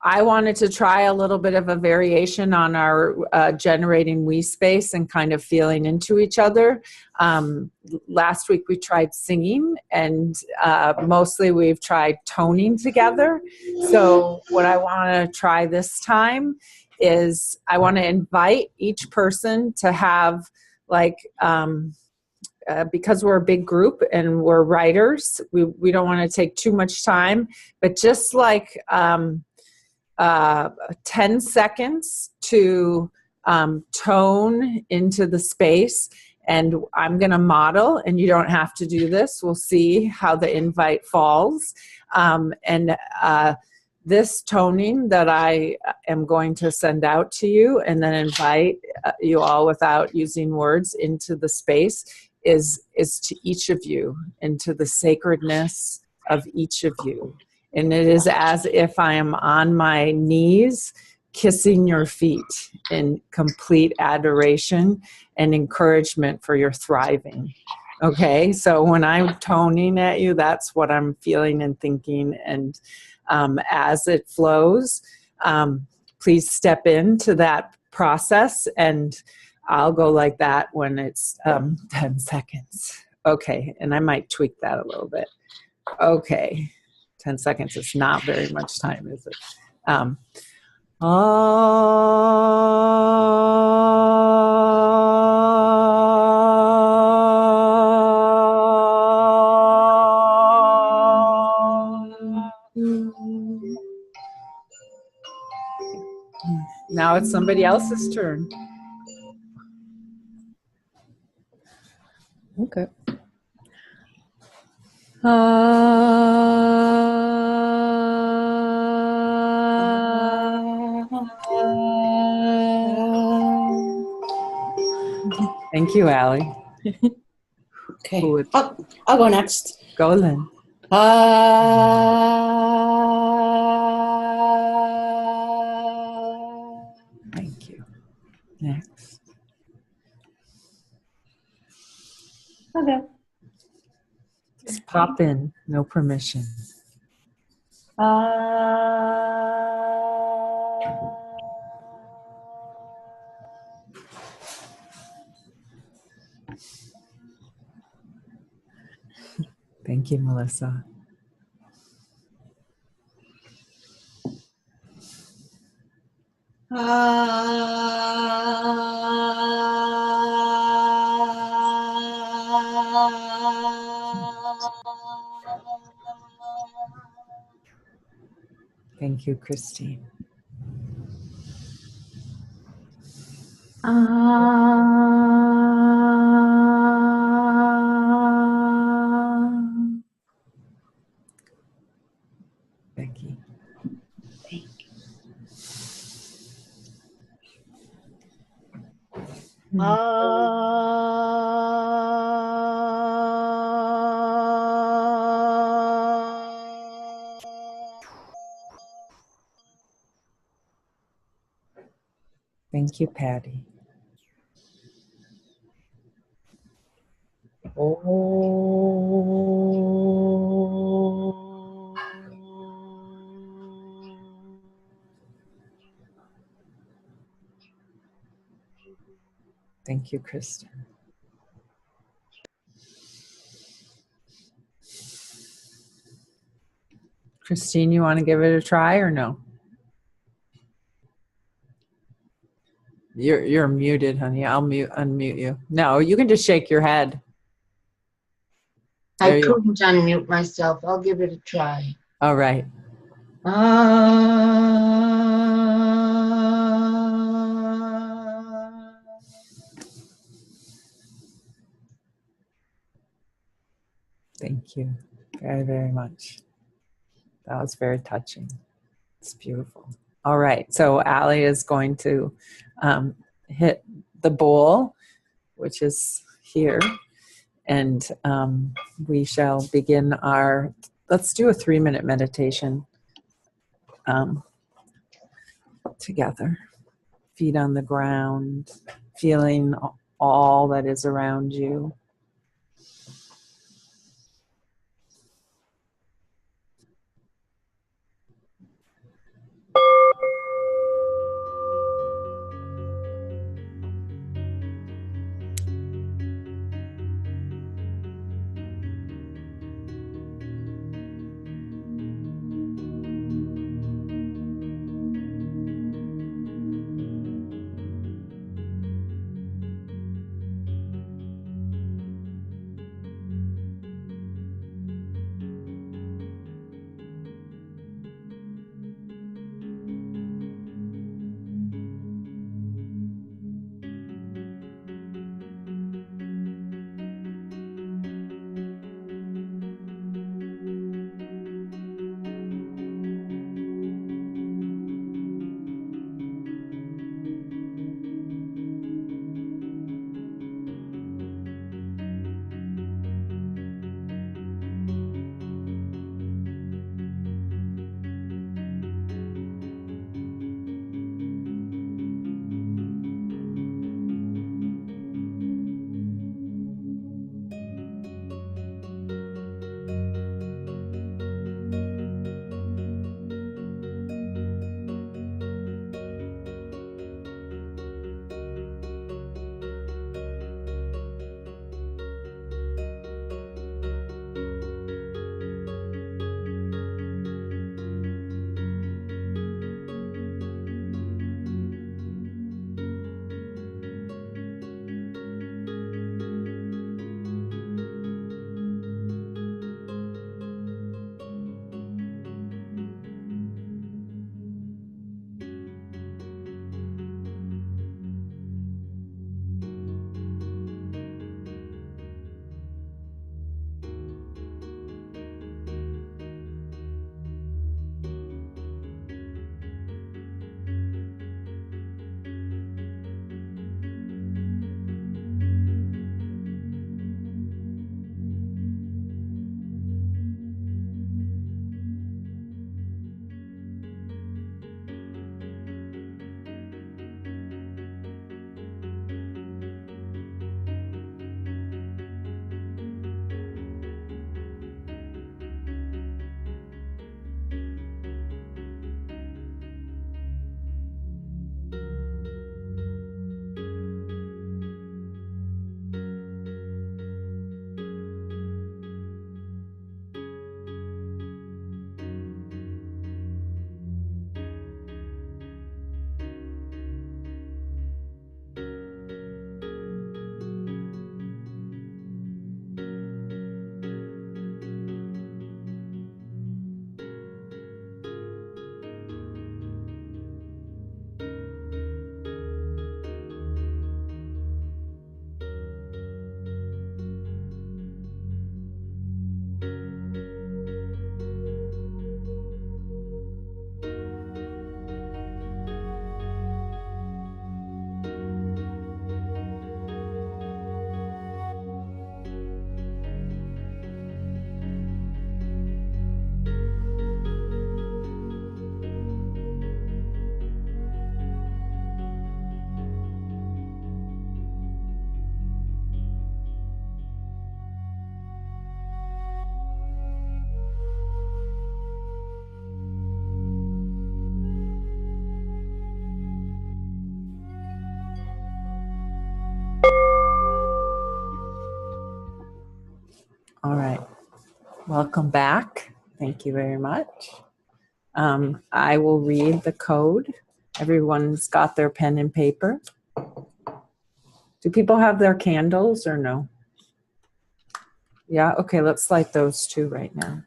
I wanted to try a little bit of a variation on our generating we space and kind of feeling into each other. Last week we tried singing, and mostly we've tried toning together. So what I want to try this time is I want to invite each person to have like, because we're a big group and we're writers, we don't want to take too much time, but just like 10 seconds to tone into the space. And I'm going to model, and you don't have to do this. We'll see how the invite falls. This toning that I am going to send out to you and then invite you all without using words into the space is to each of you, into the sacredness of each of you. And it is as if I am on my knees kissing your feet in complete adoration and encouragement for your thriving. Okay, so when I'm toning at you, that's what I'm feeling and thinking. And as it flows, please step into that process, and I'll go like that when it's 10 seconds. Okay, and I might tweak that a little bit. Okay, 10 seconds is not very much time, is it? Now it's somebody else's turn. Okay. Thank you, Allie. Okay. I'll go next. Go, Lynn. Thank you. Next. Okay. Just pop in, no permission. Thank you, Melissa. Thank you, Christine. Becky. Thank you, Patty. Thank you, Kristen. Christine, you want to give it a try or no? You're muted, honey. I'll unmute you. No, you can just shake your head. I couldn't unmute myself. I'll give it a try. All right. Thank you very, very much. That was very touching. It's beautiful. All right. So Allie is going to hit the bowl, which is here. And we shall begin our, let's do a 3-minute meditation together. Feet on the ground, feeling all that is around you. All right. Welcome back. Thank you very much. I will read the code. Everyone's got their pen and paper. Do people have their candles or no? Yeah, okay, let's light those two right now.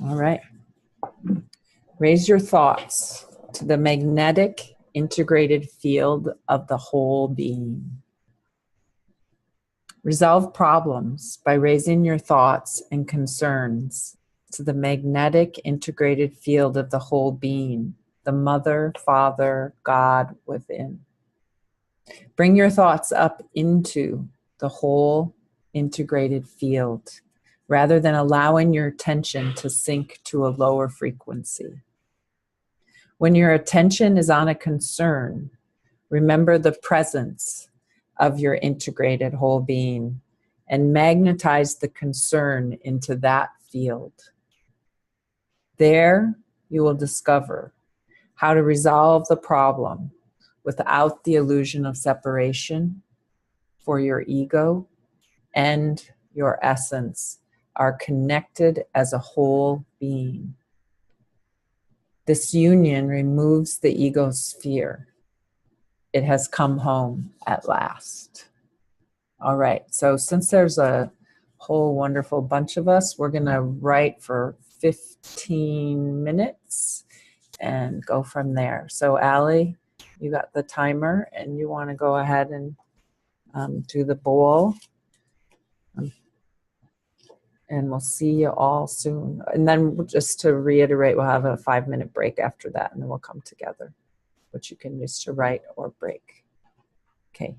All right. Raise your thoughts to the magnetic integrated field of the whole being. Resolve problems by raising your thoughts and concerns to the magnetic integrated field of the whole being, the Mother, Father, God within. Bring your thoughts up into the whole integrated field, rather than allowing your attention to sink to a lower frequency. When your attention is on a concern, remember the presence of your integrated whole being and magnetize the concern into that field. There, you will discover how to resolve the problem without the illusion of separation, for your ego and your essence are connected as a whole being. This union removes the ego's fear. It has come home at last. All right, so since there's a whole wonderful bunch of us, we're gonna write for 15 minutes and go from there. So Allie, you got the timer and you wanna go ahead and do the bowl. And we'll see you all soon. And then just to reiterate, we'll have a 5-minute break after that, and then we'll come together, which you can use to write or break. Okay.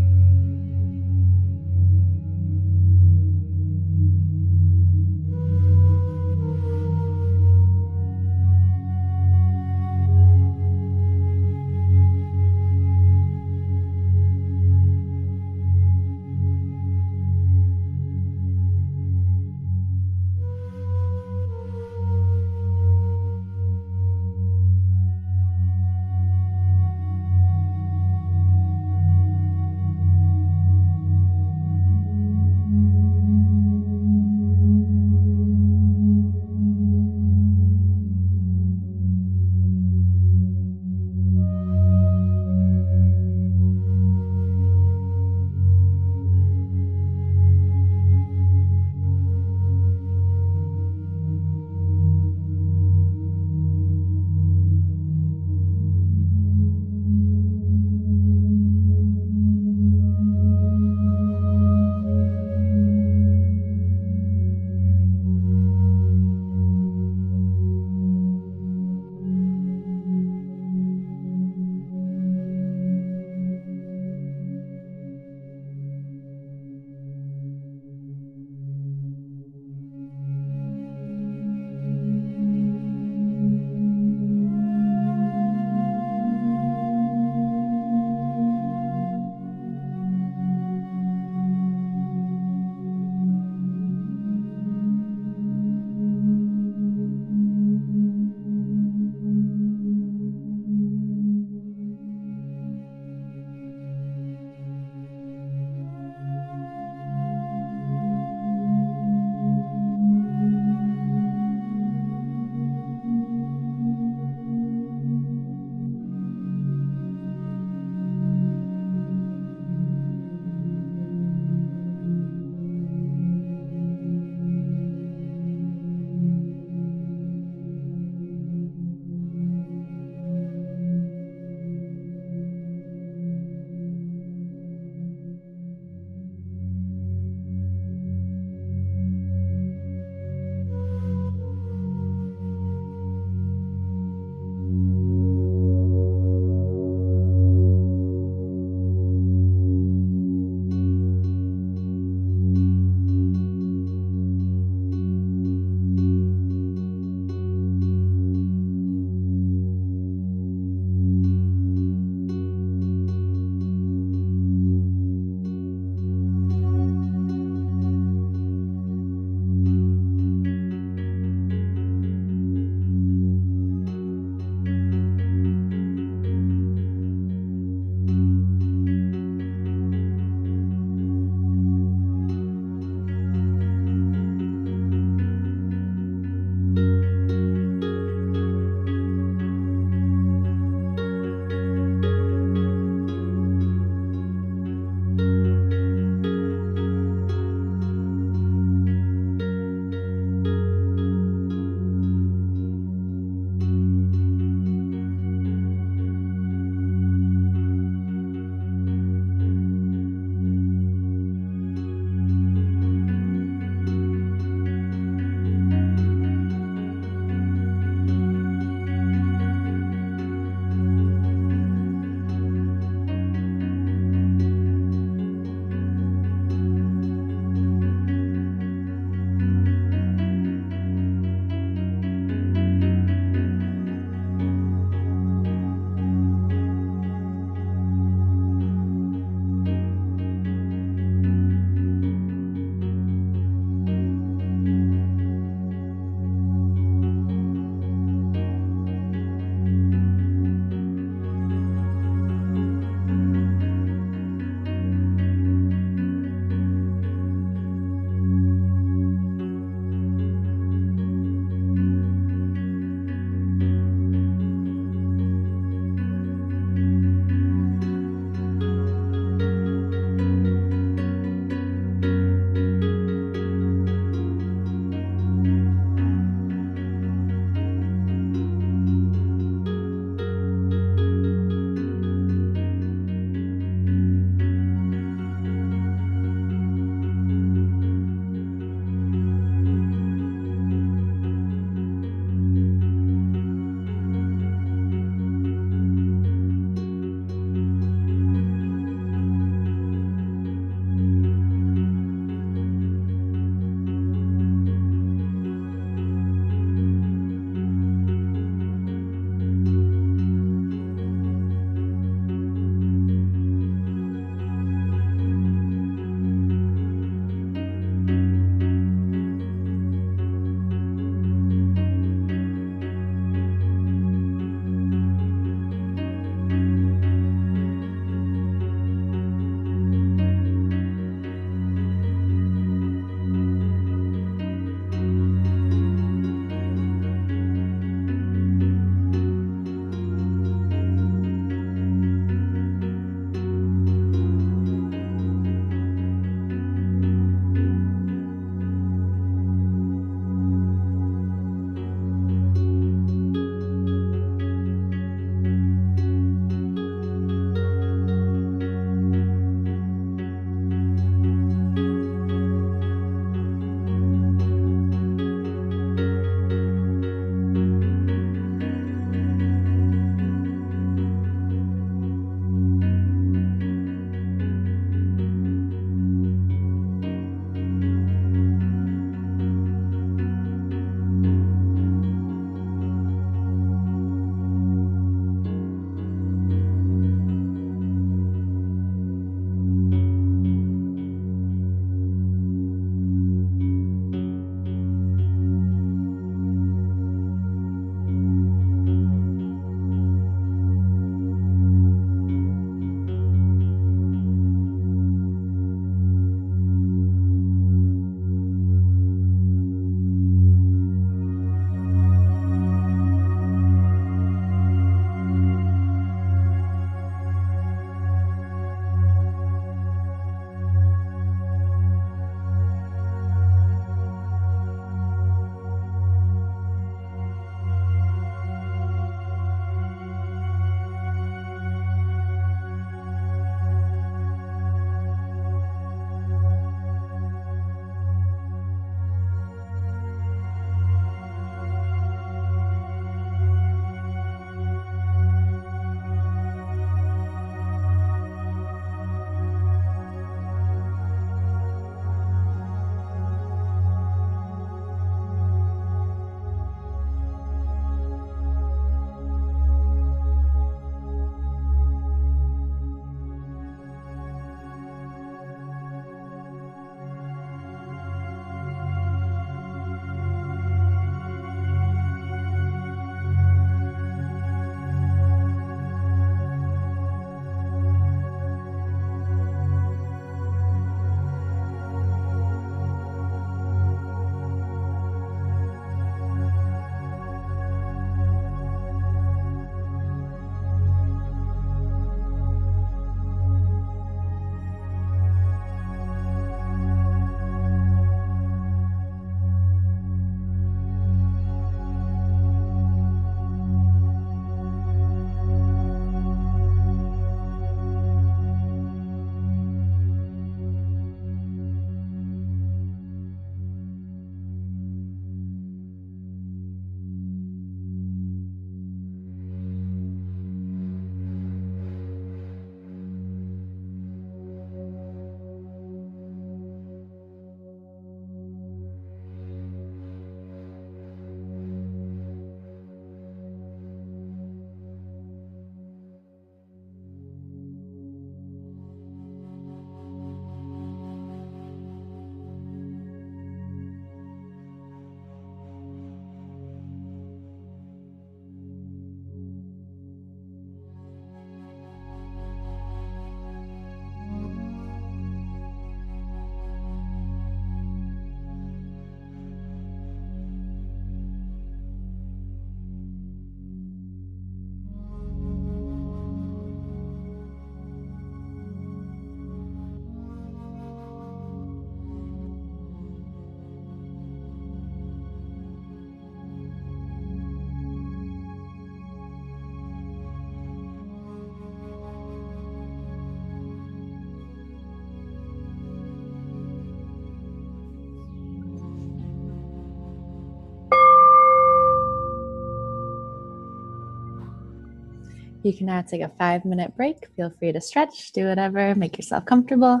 You can now take a 5-minute break. Feel free to stretch, do whatever, make yourself comfortable.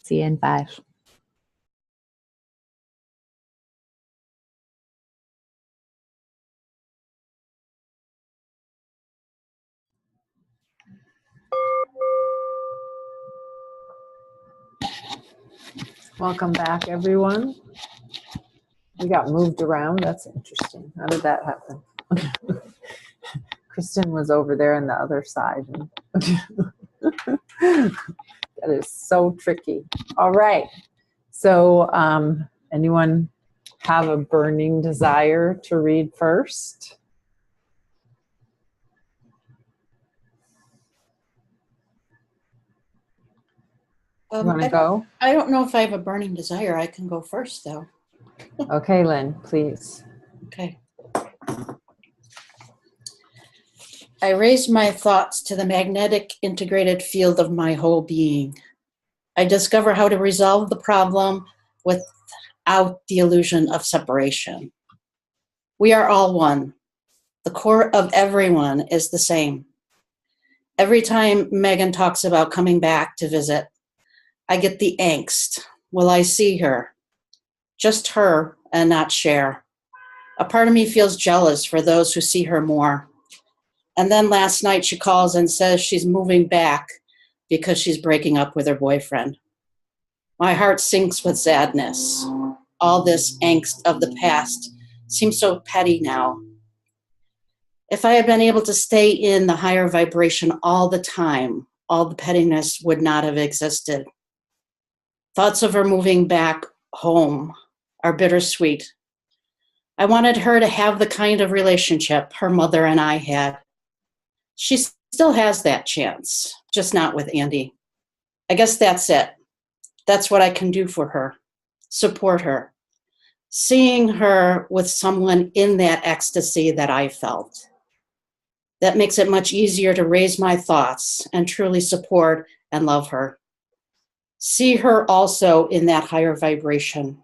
See you in 5. Welcome back, everyone. We got moved around. That's interesting. How did that happen? Kristen was over there on the other side. That is so tricky. All right. So anyone have a burning desire to read first? You want to go? I don't know if I have a burning desire. I can go first, though. Okay, Lynn, please. Okay. I raise my thoughts to the magnetic integrated field of my whole being. I discover how to resolve the problem without the illusion of separation. We are all one. The core of everyone is the same. Every time Megan talks about coming back to visit, I get the angst. Will I see her? Just her and not Cher. A part of me feels jealous for those who see her more. And then last night she calls and says she's moving back because she's breaking up with her boyfriend. My heart sinks with sadness. All this angst of the past seems so petty now. If I had been able to stay in the higher vibration all the time, all the pettiness would not have existed. Thoughts of her moving back home are bittersweet. I wanted her to have the kind of relationship her mother and I had. She still has that chance, just not with Andy. I guess that's it. That's what I can do for her. Support her. Seeing her with someone in that ecstasy that I felt. That makes it much easier to raise my thoughts and truly support and love her. See her also in that higher vibration.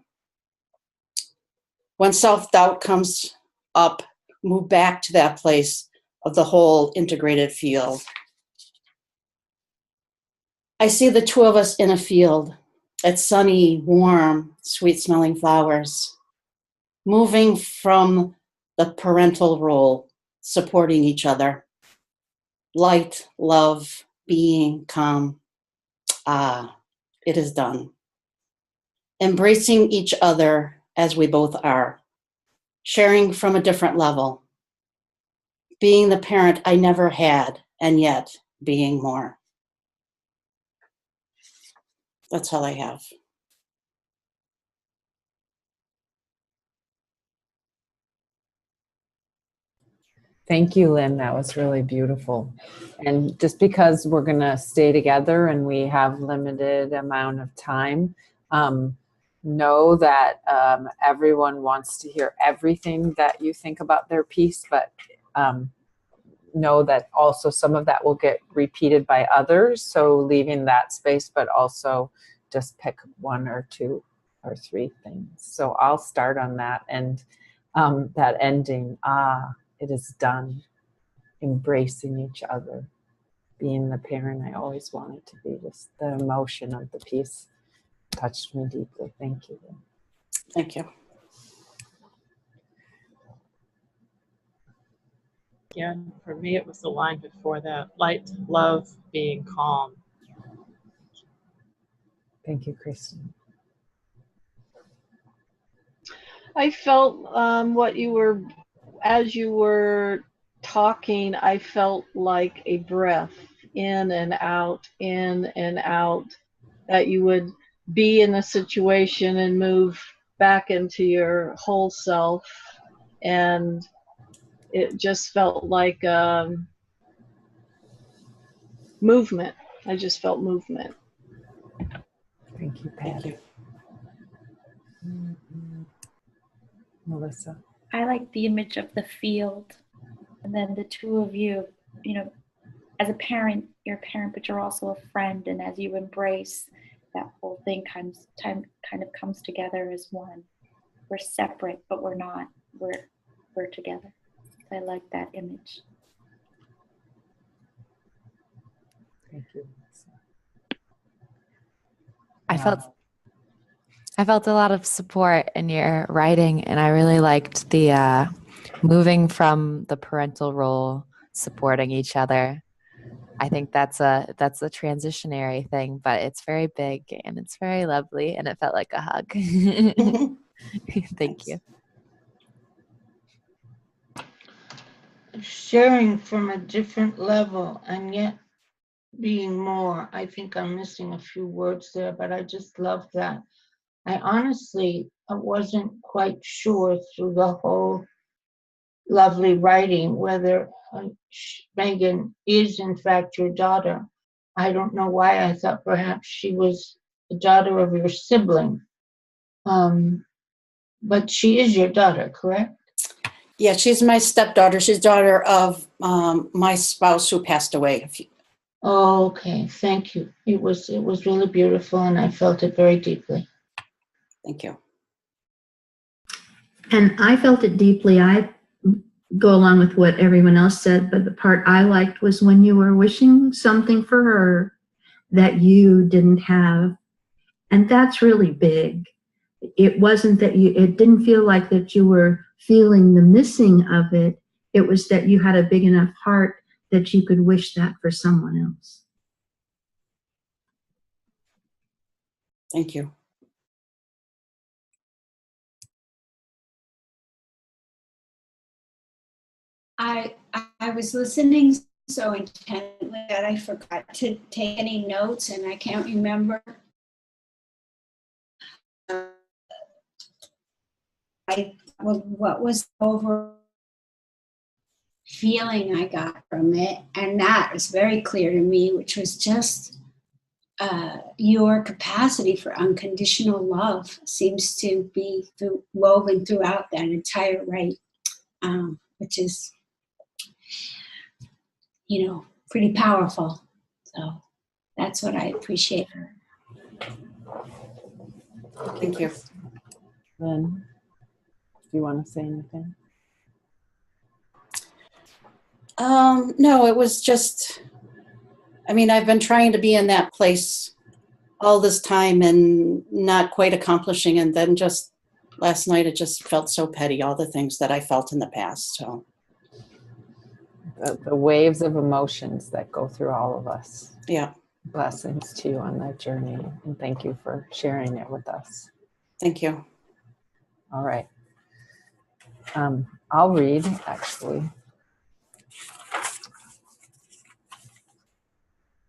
When self-doubt comes up, move back to that place of the whole integrated field. I see the two of us in a field. It's sunny, warm, sweet-smelling flowers, moving from the parental role, supporting each other. Light, love, being, calm. Ah, it is done. Embracing each other as we both are, sharing from a different level, being the parent I never had, and yet being more. That's all I have. Thank you, Lynn. That was really beautiful. And just because we're going to stay together and we have limited amount of time, know that everyone wants to hear everything that you think about their piece, but know that also some of that will get repeated by others. So leaving that space, but also just pick 1 or 2 or 3 things. So I'll start on that. And that ending, it is done. Embracing each other, being the parent I always wanted to be. Just the emotion of the piece touched me deeply. Thank you. Thank you. Again, for me, it was the line before that: light, love, being calm. Thank you, Kristina. I felt what you were, as you were talking, I felt like a breath in and out, that you would be in a situation and move back into your whole self. And it just felt like movement. I just felt movement. Thank you, Pat. Thank you. Melissa. I like the image of the field, and then the two of you, as a parent, you're a parent, but you're also a friend, and as you embrace, that whole thing kind of comes together as one. We're separate, but we're not. We're together. I like that image. I felt a lot of support in your writing, and I really liked the moving from the parental role, supporting each other. I think that's a transitionary thing, but it's very big and it's very lovely, and it felt like a hug. Thank you. Sharing from a different level and yet being more. I think I'm missing a few words there, but I just love that. I honestly wasn't quite sure through the whole lovely writing whether Megan is in fact your daughter. I don't know why I thought perhaps she was the daughter of your sibling. But she is your daughter, correct? Yeah, she's my stepdaughter. She's daughter of my spouse who passed away. Oh, okay, thank you. It was really beautiful, and I felt it very deeply. Thank you. And I felt it deeply. I go along with what everyone else said, but the part I liked was when you were wishing something for her that you didn't have. And that's really big. It wasn't that it didn't feel like that you were feeling the missing of it. It was that you had a big enough heart that you could wish that for someone else. Thank you. I was listening so intently that I forgot to take any notes, and I can't remember what was over feeling I got from it, and that was very clear to me, which was just your capacity for unconditional love seems to be woven throughout that entire rite, which is, pretty powerful. So that's what I appreciate. Thank you. Lynn, do you want to say anything? No, it was just, I've been trying to be in that place all this time and not quite accomplishing. And then just last night, it just felt so petty, all the things that I felt in the past. So The waves of emotions that go through all of us. Yeah. Blessings to you on that journey. And thank you for sharing it with us. Thank you. All right. I'll read, actually.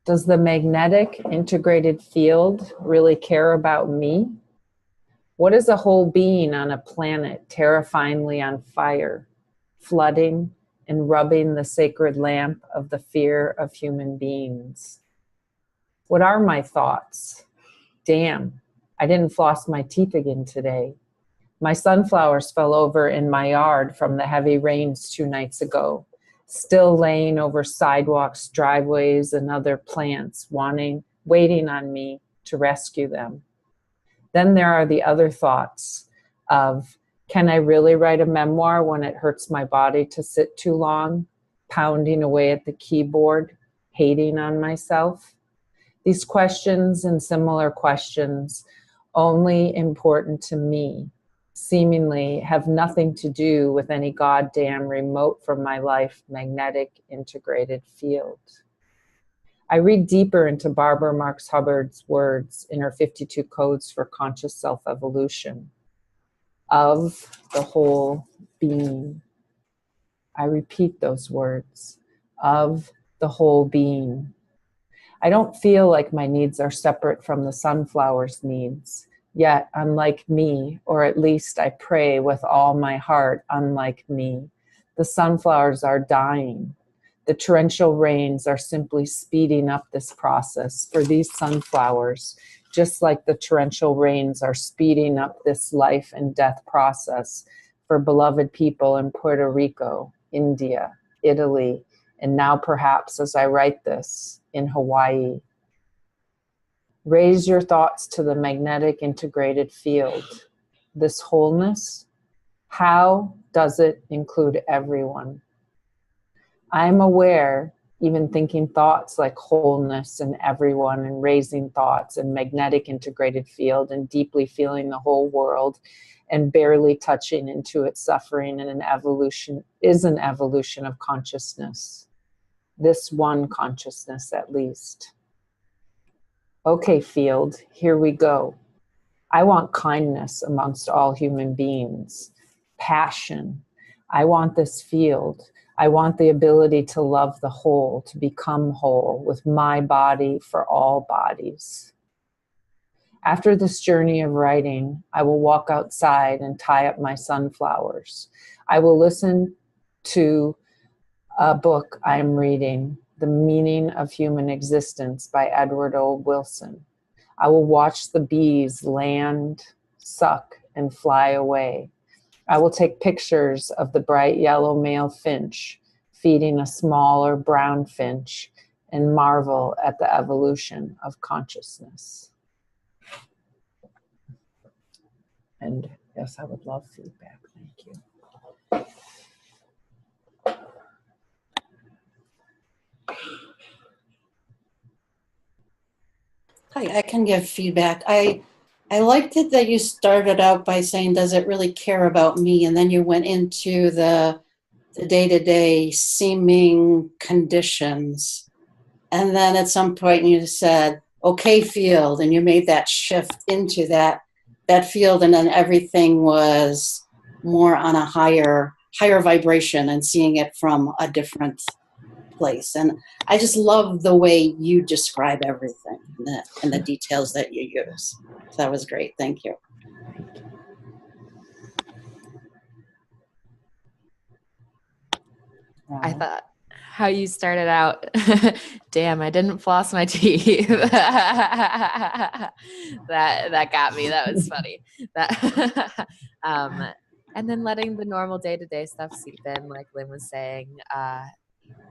Does the magnetic integrated field really care about me? What is a whole being on a planet terrifyingly on fire, flooding and rubbing the sacred lamp of the fear of human beings? What are my thoughts? Damn, I didn't floss my teeth again today. My sunflowers fell over in my yard from the heavy rains 2 nights ago, still laying over sidewalks, driveways, and other plants, waiting on me to rescue them. Then there are the other thoughts of, can I really write a memoir when it hurts my body to sit too long, pounding away at the keyboard, hating on myself? These questions and similar questions, only important to me, seemingly have nothing to do with any goddamn remote from my life magnetic integrated field. I read deeper into Barbara Marx Hubbard's words in her 52 Codes for Conscious Self-Evolution. Of the whole being. I repeat those words. Of the whole being. I don't feel like my needs are separate from the sunflower's needs. Yet, unlike me, or at least I pray with all my heart, unlike me, the sunflowers are dying. The torrential rains are simply speeding up this process for these sunflowers, just like the torrential rains are speeding up this life and death process for beloved people in Puerto Rico, India, Italy, and now perhaps, as I write this, in Hawaii. Raise your thoughts to the magnetic integrated field. This wholeness, how does it include everyone? I am aware even thinking thoughts like wholeness and everyone, and raising thoughts and magnetic integrated field, and deeply feeling the whole world and barely touching into its suffering, and an evolution is an evolution of consciousness. This one consciousness, at least. Okay, field, here we go. I want kindness amongst all human beings, passion. I want this field. I want the ability to love the whole, to become whole with my body for all bodies. After this journey of writing, I will walk outside and tie up my sunflowers. I will listen to a book I am reading, The Meaning of Human Existence by Edward O. Wilson. I will watch the bees land, suck, and fly away. I will take pictures of the bright yellow male finch feeding a smaller brown finch and marvel at the evolution of consciousness. And yes, I would love feedback. Thank you. Hi, I can give feedback. I liked it that you started out by saying, does it really care about me? And then you went into the day-to-day seeming conditions. And then at some point you said, okay, field, and you made that shift into that field, and then everything was more on a higher vibration and seeing it from a different place. And I just love the way you describe everything and the details that you use. So that was great. Thank you. I thought how you started out, damn, I didn't floss my teeth. that got me. That was funny. And then letting the normal day-to-day stuff seep in, like Lynn was saying,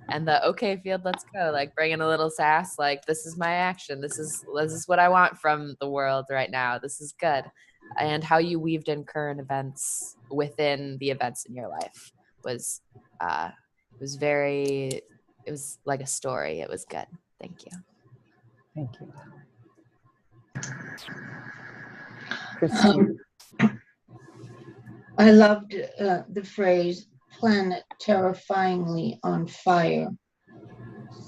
and the okay field, let's go, like bringing a little sass, like this is my action. This is what I want from the world right now. This is good. And how you weaved in current events within the events in your life was it was like a story. It was good. Thank you. Thank you. Kristina. I loved the phrase, planet terrifyingly on fire,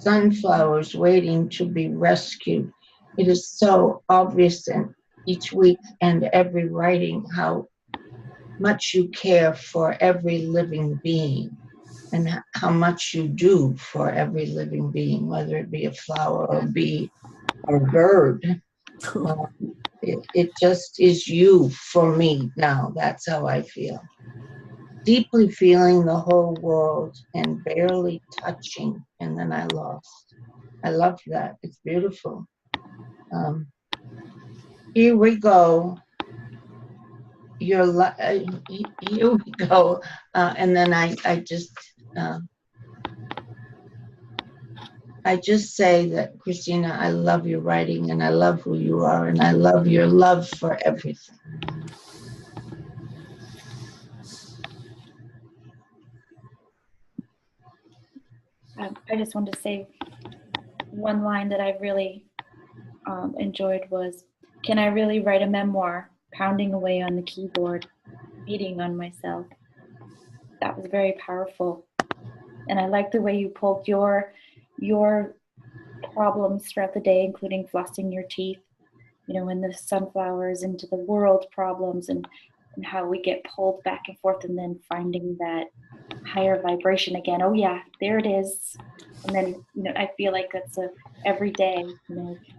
sunflowers waiting to be rescued. It is so obvious in each week and every writing how much you care for every living being, and how much you do for every living being, whether it be a flower or a bee or a bird. It just is you for me now. That's how I feel. Deeply feeling the whole world and barely touching, and then I lost. I love that. It's beautiful. Here we go. Here we go. And then I just say that, Kristina, I love your writing, and I love who you are, and I love your love for everything. I just wanted to say one line that I really enjoyed was, can I really write a memoir, pounding away on the keyboard, beating on myself? That was very powerful. And I like the way you pulled your problems throughout the day, including flossing your teeth, and the sunflowers, into the world problems, and how we get pulled back and forth, and then finding that higher vibration again. Oh yeah, there it is. And then, I feel like that's every day,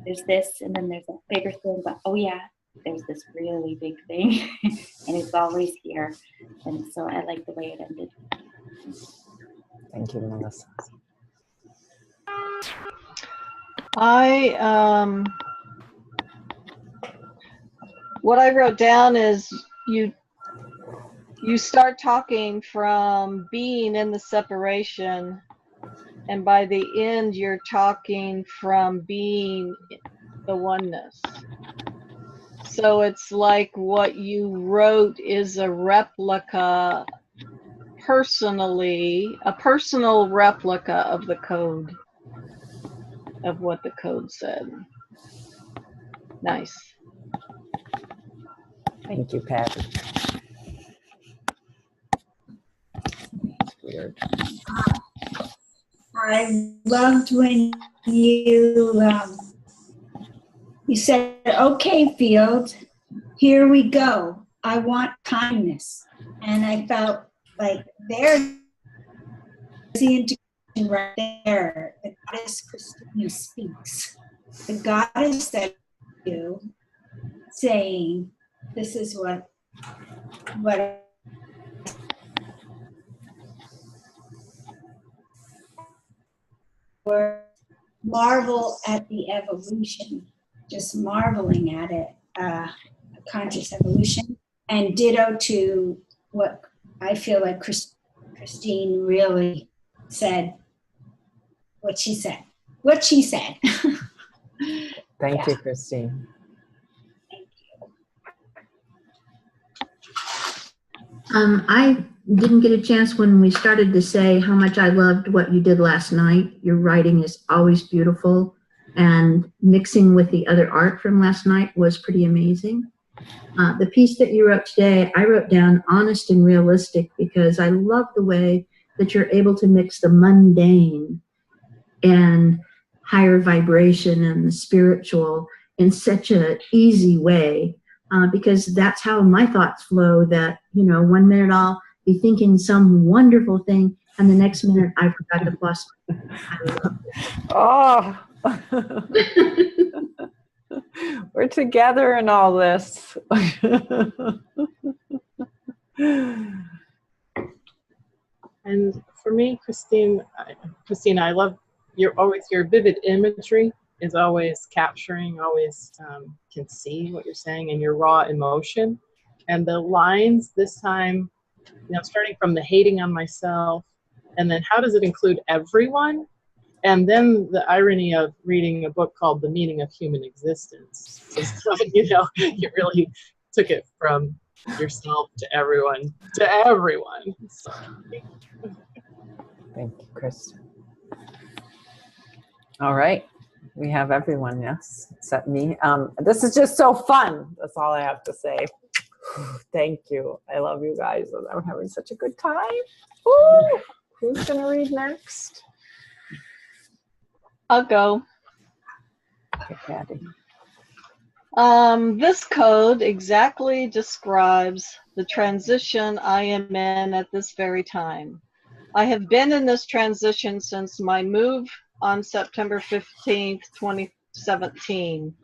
there's this, and then there's a bigger thing, but oh yeah, there's this really big thing, and it's always here. And so I like the way it ended. Thank you, Melissa. What I wrote down is you start talking from being in the separation, and by the end you're talking from being the oneness. So it's like what you wrote is a replica, a personal replica of the code. of what the code said. Nice. Thank you, Patty. It's weird. I loved when you said, "Okay, Field, here we go. I want kindness," and I felt like there's the integration right there. The goddess Kristina speaks. The goddess that you saying, "This is what." Or marvel at the evolution, just marveling at it, conscious evolution, and ditto to what I feel like Christine really said, what she said. Thank you, Christine. I didn't get a chance when we started to say how much I loved what you did last night. Your writing is always beautiful, and mixing with the other art from last night was pretty amazing. The piece that you wrote today, I wrote down honest and realistic, because I love the way that you're able to mix the mundane and higher vibration and the spiritual in such an easy way. Because that's how my thoughts flow, that, you know, 1 minute I'll be thinking some wonderful thing, and the next minute I forgot to floss. Oh, we're together in all this. And for me, Christina, I love your vivid imagery is always capturing, always can see what you're saying, and your raw emotion. And the lines this time, you know, starting from the hating on myself, and then how does it include everyone? And then the irony of reading a book called The Meaning of Human Existence. So, you know, you really took it from yourself to everyone, So. Thank you, Chris. All right. We have everyone, yes, except me. This is just so fun. That's all I have to say. Thank you. I love you guys. I'm having such a good time. Woo! Who's going to read next? I'll go. Okay, Patty. This code exactly describes the transition I am in at this very time. I have been in this transition since my move on September 15th, 2017.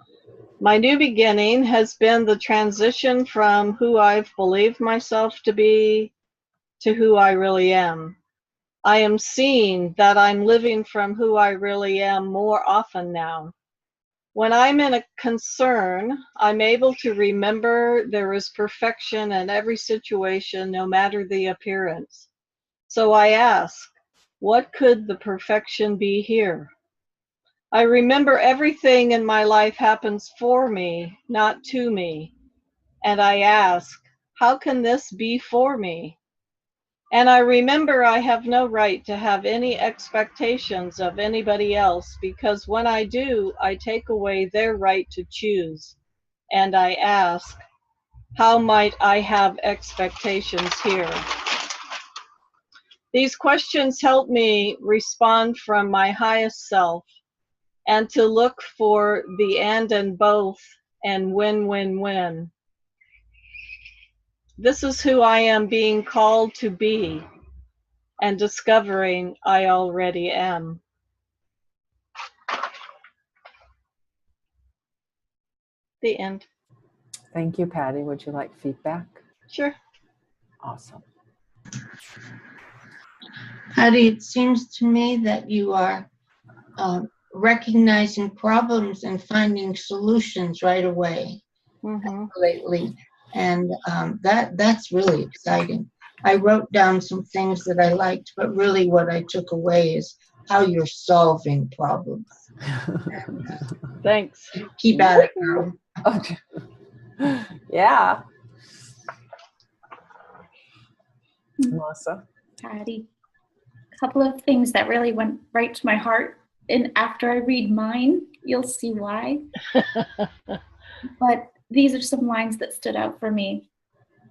My new beginning has been the transition from who I've believed myself to be to who I really am. I am seeing that I'm living from who I really am more often now. When I'm in a concern, I'm able to remember there is perfection in every situation, no matter the appearance. So I ask, what could the perfection be here? I remember everything in my life happens for me, not to me. And I ask, how can this be for me? And I remember I have no right to have any expectations of anybody else, because when I do, I take away their right to choose. And I ask, how might I have expectations here? These questions help me respond from my highest self, and to look for the and both and win-win-win. This is who I am being called to be, and discovering I already am. The end. Thank you, Patty. Would you like feedback? Sure. Awesome. Patty, it seems to me that you are recognizing problems and finding solutions right away lately. And that's really exciting. I wrote down some things that I liked, but really what I took away is how you're solving problems. Thanks. Keep at it, girl. Okay. Yeah. Melissa? Patty. A couple of things that really went right to my heart and after I read mine, you'll see why. But these are some lines that stood out for me.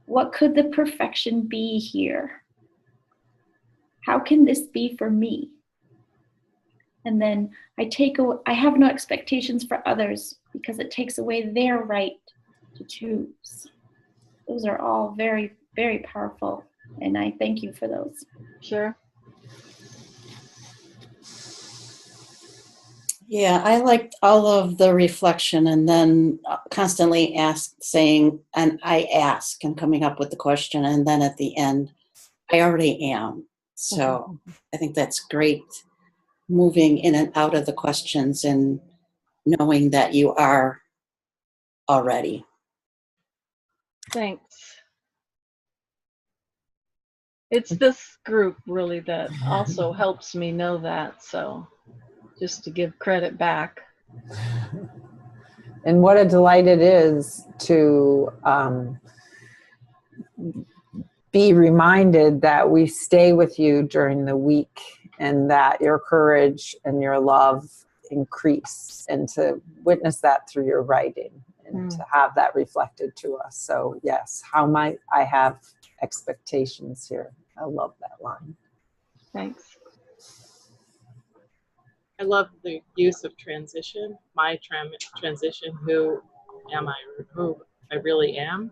What could the perfection be here? How can this be for me? And then I have no expectations for others because it takes away their right to choose. Those are all very, very powerful. And I thank you for those. Sure. Yeah, I liked all of the reflection and then constantly saying, and I ask and coming up with the question. And then at the end, I already am. So I think that's great, moving in and out of the questions and knowing that you are already. Thanks. It's this group really that also helps me know that. So just to give credit back. And what a delight it is to be reminded that we stay with you during the week and that your courage and your love increase, and to witness that through your writing and to have that reflected to us. So yes, how might I have expectations here? I love that line. Thanks. I love the use of transition. My transition, who am I, or who I really am.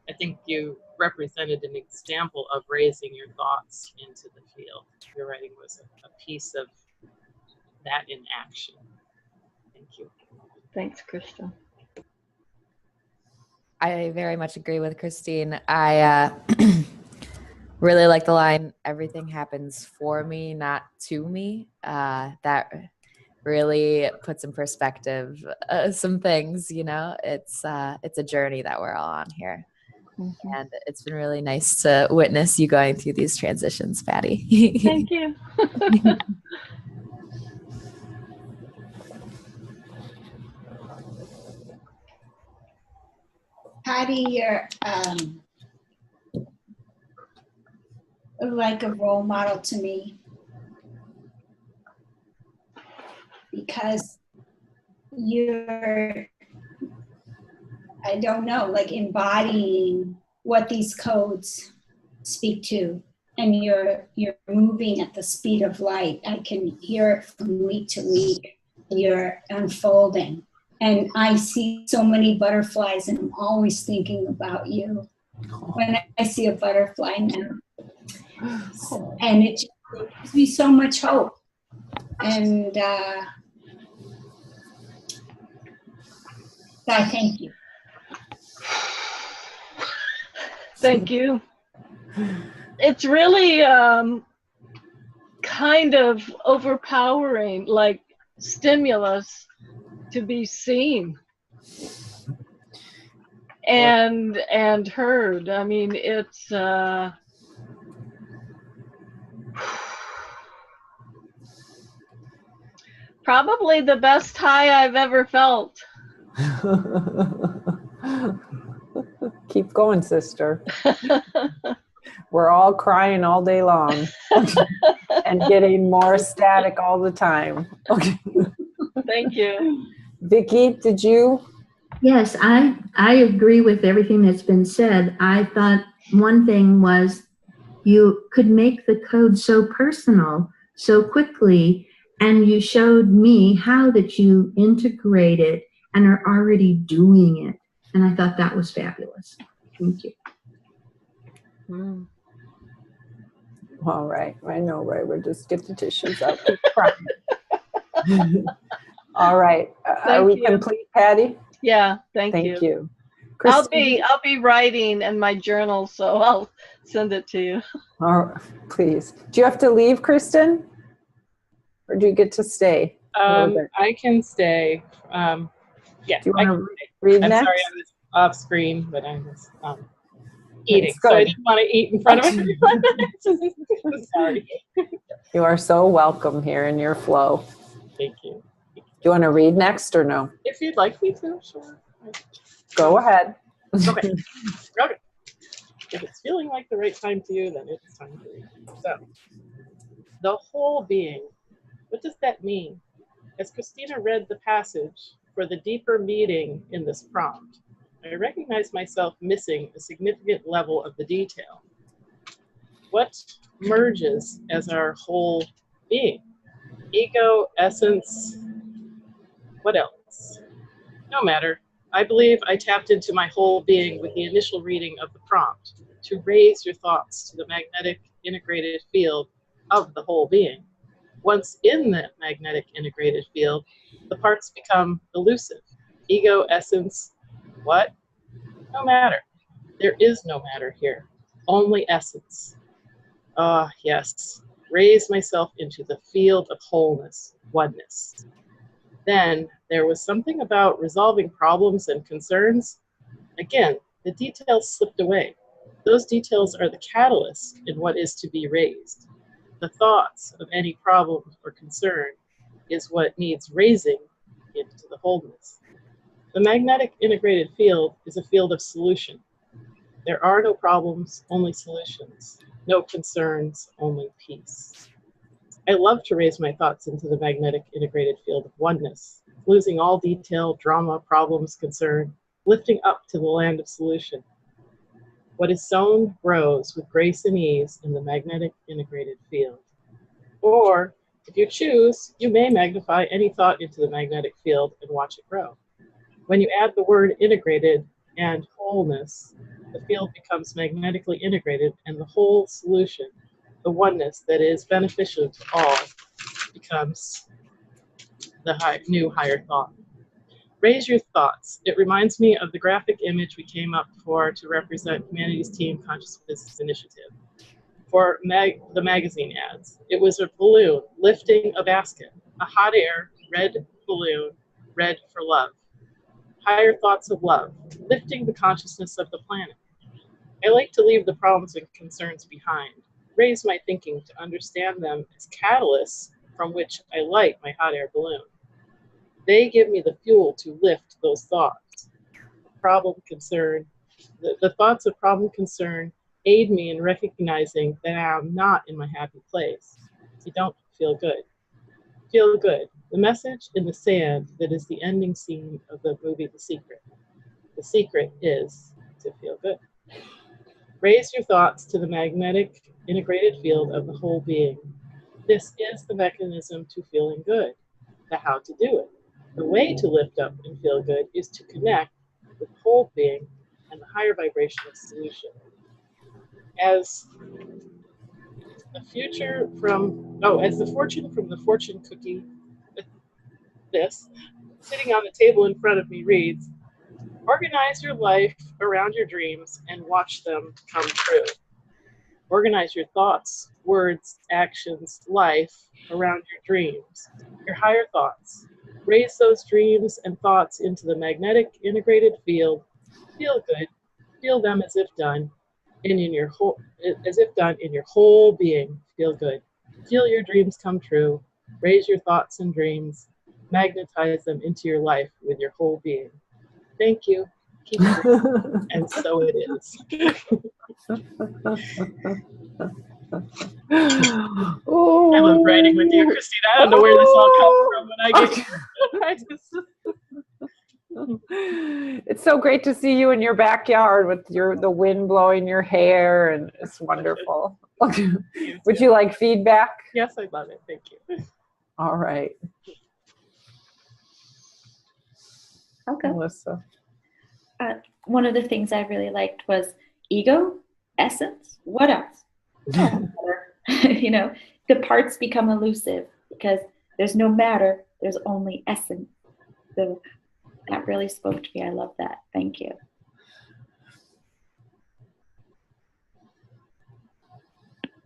I think you represented an example of raising your thoughts into the field. Your writing was a piece of that in action. Thank you. Thanks, Krista. I very much agree with Christine. I really like the line, everything happens for me, not to me. That really puts in perspective some things, you know. It's a journey that we're all on here. And it's been really nice to witness you going through these transitions, Patty. Thank you. Patty, you're like a role model to me, because you're, I don't know, like embodying what these codes speak to, and you're moving at the speed of light. I can hear it from week to week. You're unfolding, and I see so many butterflies, and I'm always thinking about you when I see a butterfly now. And it just gives me so much hope. And I thank you. Thank you. It's really kind of overpowering, like stimulus to be seen and heard. I mean, it's probably the best high I've ever felt. Keep going, sister. We're all crying all day long and getting more ecstatic all the time. Okay. Thank you. Vicki, did you? Yes, I agree with everything that's been said. I thought one thing was you could make the code so personal so quickly, and you showed me how that you integrate it and are already doing it. And I thought that was fabulous. Thank you. All right. I know, right? We'll just get the tissues out. Keep crying. All right. Are we complete, Patty? Yeah, thank you. Thank you. I'll be writing in my journal, so I'll send it to you. Oh, please. Do you have to leave, Kristen? Or do you get to stay? I can stay. Yeah. Do you want to read I'm next? sorry, I was off screen, but I was eating. So I didn't want to eat in front of everyone. Sorry. You are so welcome here in your flow. Thank you. Do you want to read next or no? If you'd like me to, sure. Go ahead. Okay. Okay. If it's feeling like the right time to you, then it's time to read. So, the whole being What does that mean? As Kristina read the passage for the deeper meaning in this prompt, I recognized myself missing a significant level of the detail. What merges as our whole being? Ego, essence, what else? No matter. I believe I tapped into my whole being with the initial reading of the prompt to raise your thoughts to the magnetic integrated field of the whole being. Once in the magnetic integrated field, the parts become elusive. Ego, essence, what? No matter. There is no matter here, only essence. Ah, yes. Raise myself into the field of wholeness, oneness. Then there was something about resolving problems and concerns. Again, the details slipped away. Those details are the catalyst in what is to be raised. The thoughts of any problem or concern is what needs raising into the wholeness. The magnetic integrated field is a field of solution. There are no problems, only solutions. No concerns, only peace. I love to raise my thoughts into the magnetic integrated field of oneness, losing all detail, drama, problems, concern, lifting up to the land of solution. What is sown grows with grace and ease in the magnetic integrated field. Or, if you choose, you may magnify any thought into the magnetic field and watch it grow. When you add the word integrated and wholeness, the field becomes magnetically integrated, and the whole solution, the oneness that is beneficial to all, becomes the new higher thought. Raise your thoughts. It reminds me of the graphic image we came up for to represent Humanities Team Conscious Business Initiative. For the magazine ads, it was a balloon lifting a basket, a hot air red balloon, red for love. Higher thoughts of love, lifting the consciousness of the planet. I like to leave the problems and concerns behind, raise my thinking to understand them as catalysts from which I light my hot air balloon. They give me the fuel to lift those thoughts. Problem, concern, the thoughts of problem, concern aid me in recognizing that I am not in my happy place. You don't feel good. Feel good. The message in the sand that is the ending scene of the movie The Secret. The secret is to feel good. Raise your thoughts to the magnetic integrated field of the whole being. This is the mechanism to feeling good, the how to do it. The way to lift up and feel good is to connect with the whole being and the higher vibrational solution. As the fortune from the fortune cookie, this, sitting on the table in front of me reads, organize your life around your dreams and watch them come true. Organize your thoughts, words, actions, life around your dreams, your higher thoughts. Raise those dreams and thoughts into the magnetic integrated field. Feel good. Feel them as if done in your whole being. Feel good. Feel your dreams come true. Raise your thoughts and dreams. Magnetize them into your life with your whole being. Thank you. Keep it. And so it is. Oh. I love writing with you, Kristina. I don't know where this all comes from, but It's so great to see you in your backyard with the wind blowing your hair, and it's wonderful. Would you like feedback? Yes, I love it. Thank you. All right. Okay. Melissa. One of the things I really liked was ego, essence. What else? You know, the parts become elusive because there's no matter, there's only essence. So that really spoke to me. I love that. Thank you.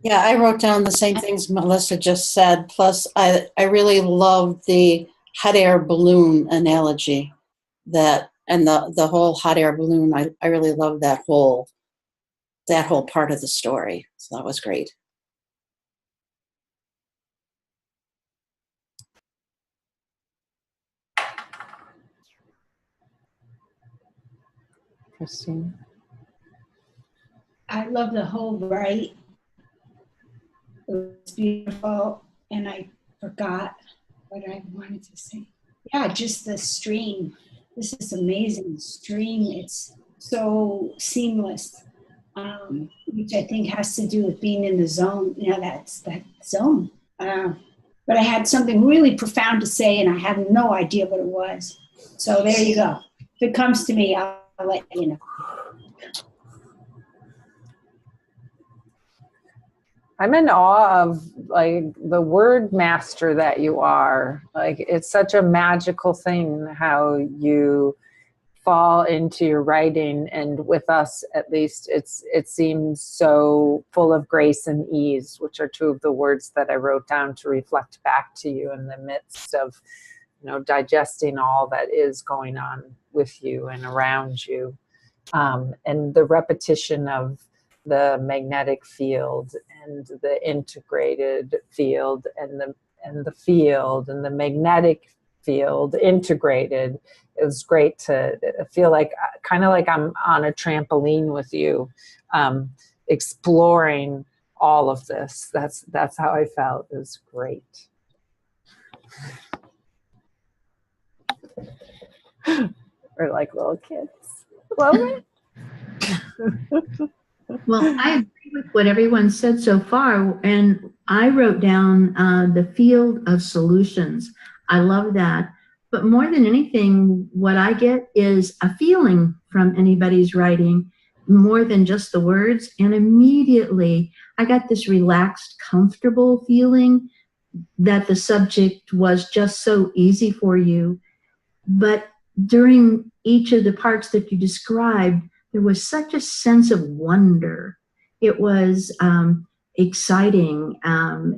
Yeah, I wrote down the same things Melissa just said. Plus, I really love the hot air balloon analogy, and the whole hot air balloon. I really love that whole part of the story. So that was great. Kristina. I love the whole right. It was beautiful, and I forgot what I wanted to say. Yeah, just the stream. This is amazing stream. It's so seamless, which I think has to do with being in the zone. You know, that's that zone. But I had something really profound to say, and I have no idea what it was. So there you go. If it comes to me, I'll let you know. I'm in awe of like the word master that you are. Like, it's such a magical thing how you fall into your writing, and with us at least it seems so full of grace and ease, which are two of the words that I wrote down to reflect back to you in the midst of, you know, digesting all that is going on with you and around you, and the repetition of the magnetic field and the integrated field and the field and the magnetic field integrated. It was great to feel like, kind of like I'm on a trampoline with you, exploring all of this. That's how I felt. It was great. We're like little kids. Love it. Well, I agree with what everyone said so far, and I wrote down the field of solutions. I love that. But more than anything, what I get is a feeling from anybody's writing, more than just the words. And immediately I got this relaxed, comfortable feeling that the subject was just so easy for you. But during each of the parts that you described, there was such a sense of wonder. It was exciting.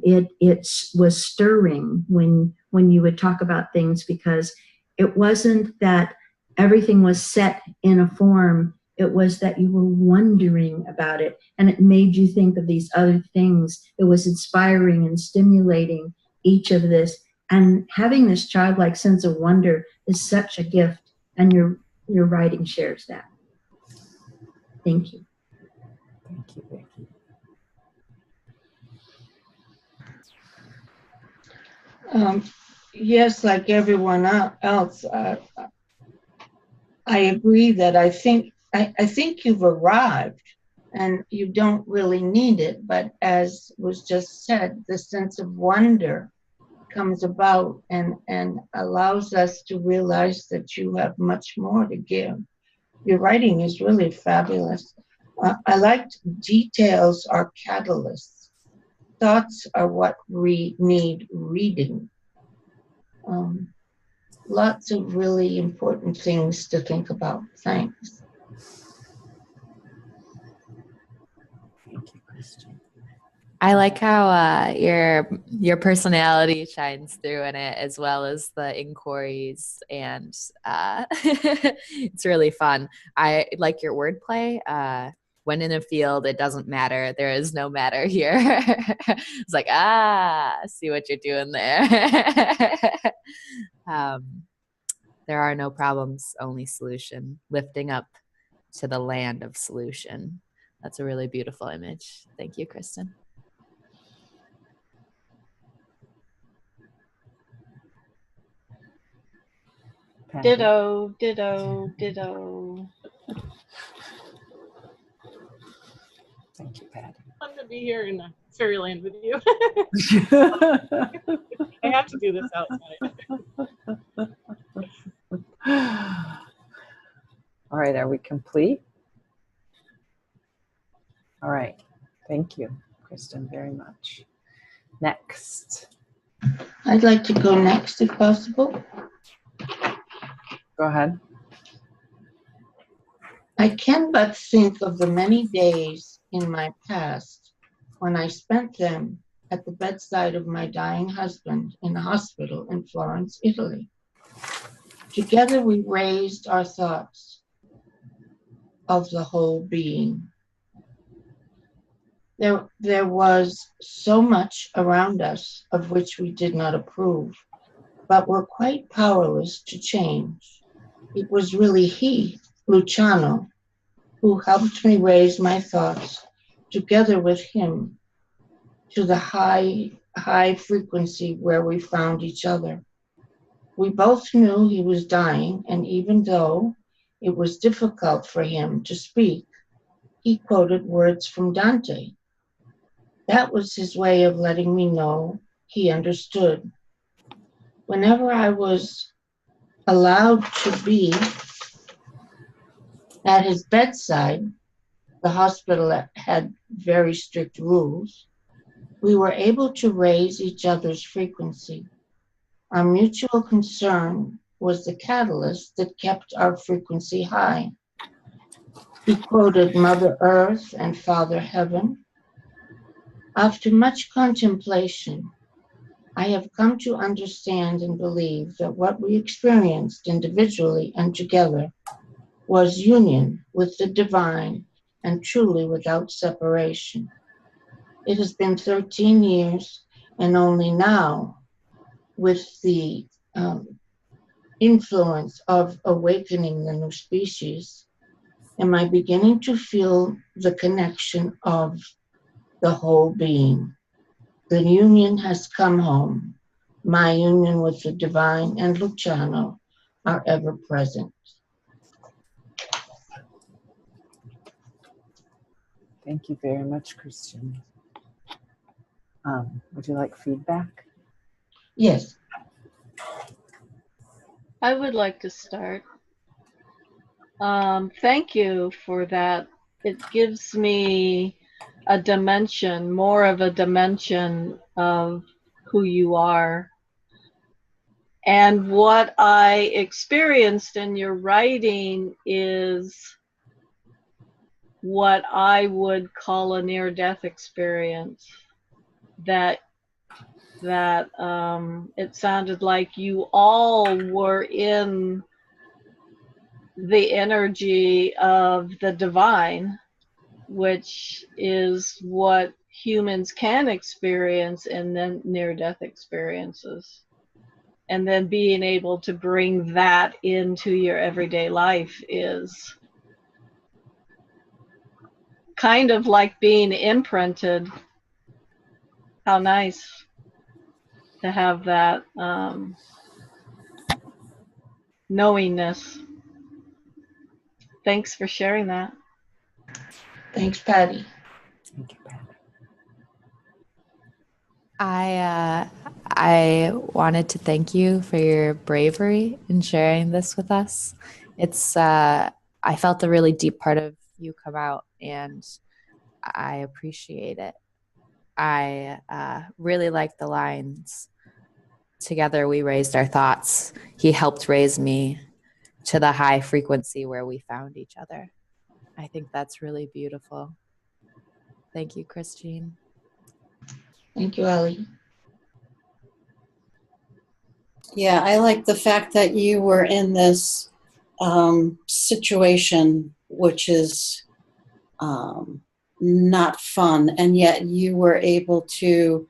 It was stirring when you would talk about things, because it wasn't that everything was set in a form. It was that you were wondering about it, and it made you think of these other things. It was inspiring and stimulating, each of this. And having this childlike sense of wonder is such a gift, and your writing shares that. Thank you. Thank you, Vicki. Yes, like everyone else, I agree that I think you've arrived, and you don't really need it. But as was just said, the sense of wonder comes about and allows us to realize that you have much more to give. Your writing is really fabulous. I liked details are catalysts. Thoughts are what we need reading. Lots of really important things to think about. Thanks. Thank you, Kristina. I like how your personality shines through in it, as well as the inquiries, and it's really fun. I like your wordplay. When in a field, it doesn't matter. There is no matter here. It's like, see what you're doing there. There are no problems, only solution. Lifting up to the land of solution. That's a really beautiful image. Thank you, Kristen. Ditto, ditto, ditto. Thank you, Patty. Fun to be here in Fairyland with you. I have to do this outside. All right, are we complete? All right, thank you, Kristen, very much. Next. I'd like to go next if possible. Go ahead. I can but think of the many days in my past when I spent them at the bedside of my dying husband in a hospital in Florence, Italy. Together we raised our thoughts of the whole being. There was so much around us of which we did not approve, but were quite powerless to change. It was really he, Luciano, who helped me raise my thoughts together with him to the high high frequency where we found each other. We both knew he was dying, and even though it was difficult for him to speak, he quoted words from Dante. That was his way of letting me know he understood. Whenever I was allowed to be at his bedside, the hospital had very strict rules, we were able to raise each other's frequency. Our mutual concern was the catalyst that kept our frequency high. He quoted Mother Earth and Father Heaven. After much contemplation, I have come to understand and believe that what we experienced individually and together was union with the divine and truly without separation. It has been 13 years, and only now, with the influence of awakening the new species, am I beginning to feel the connection of the whole being. The union has come home. My union with the divine and Luciano are ever present. Thank you very much, Kristina. Would you like feedback? Yes. I would like to start. Thank you for that. It gives me a dimension, more of a dimension of who you are. And what I experienced in your writing is what I would call a near-death experience. That it sounded like you all were in the energy of the divine, which is what humans can experience in the near-death experiences. And then being able to bring that into your everyday life is kind of like being imprinted. How nice to have that knowingness. Thanks for sharing that. Thanks, Patty. Thank you, Patty. I wanted to thank you for your bravery in sharing this with us. It's I felt a really deep part of you come out, and I appreciate it. I really like the lines. Together we raised our thoughts. He helped raise me to the high frequency where we found each other. I think that's really beautiful. Thank you, Christine. Thank you, Ellie. Yeah, I like the fact that you were in this situation, which is not fun, and yet you were able to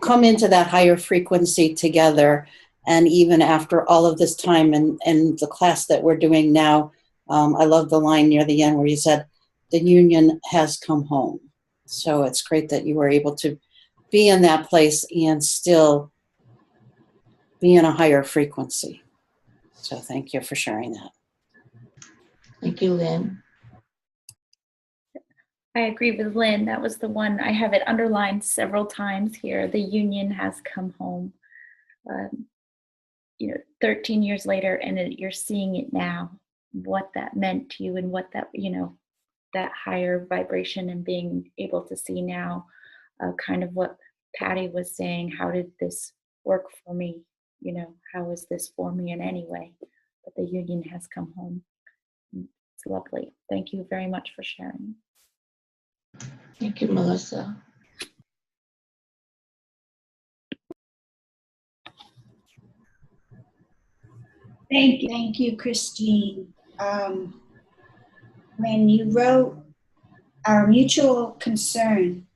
come into that higher frequency together. And even after all of this time, and the class that we're doing now, I love the line near the end where you said, the union has come home. So it's great that you were able to be in that place and still be in a higher frequency. So thank you for sharing that. Thank you, Lynn. I agree with Lynn. That was the one. I have it underlined several times here. The union has come home. 13 years later, and you're seeing it now, what that meant to you and what that, that higher vibration, and being able to see now kind of what Patty was saying. How did this work for me? How is this for me in any way? But the union has come home. It's lovely. Thank you very much for sharing. Thank you, Melissa. Thank you, Christine. When you wrote, our mutual concern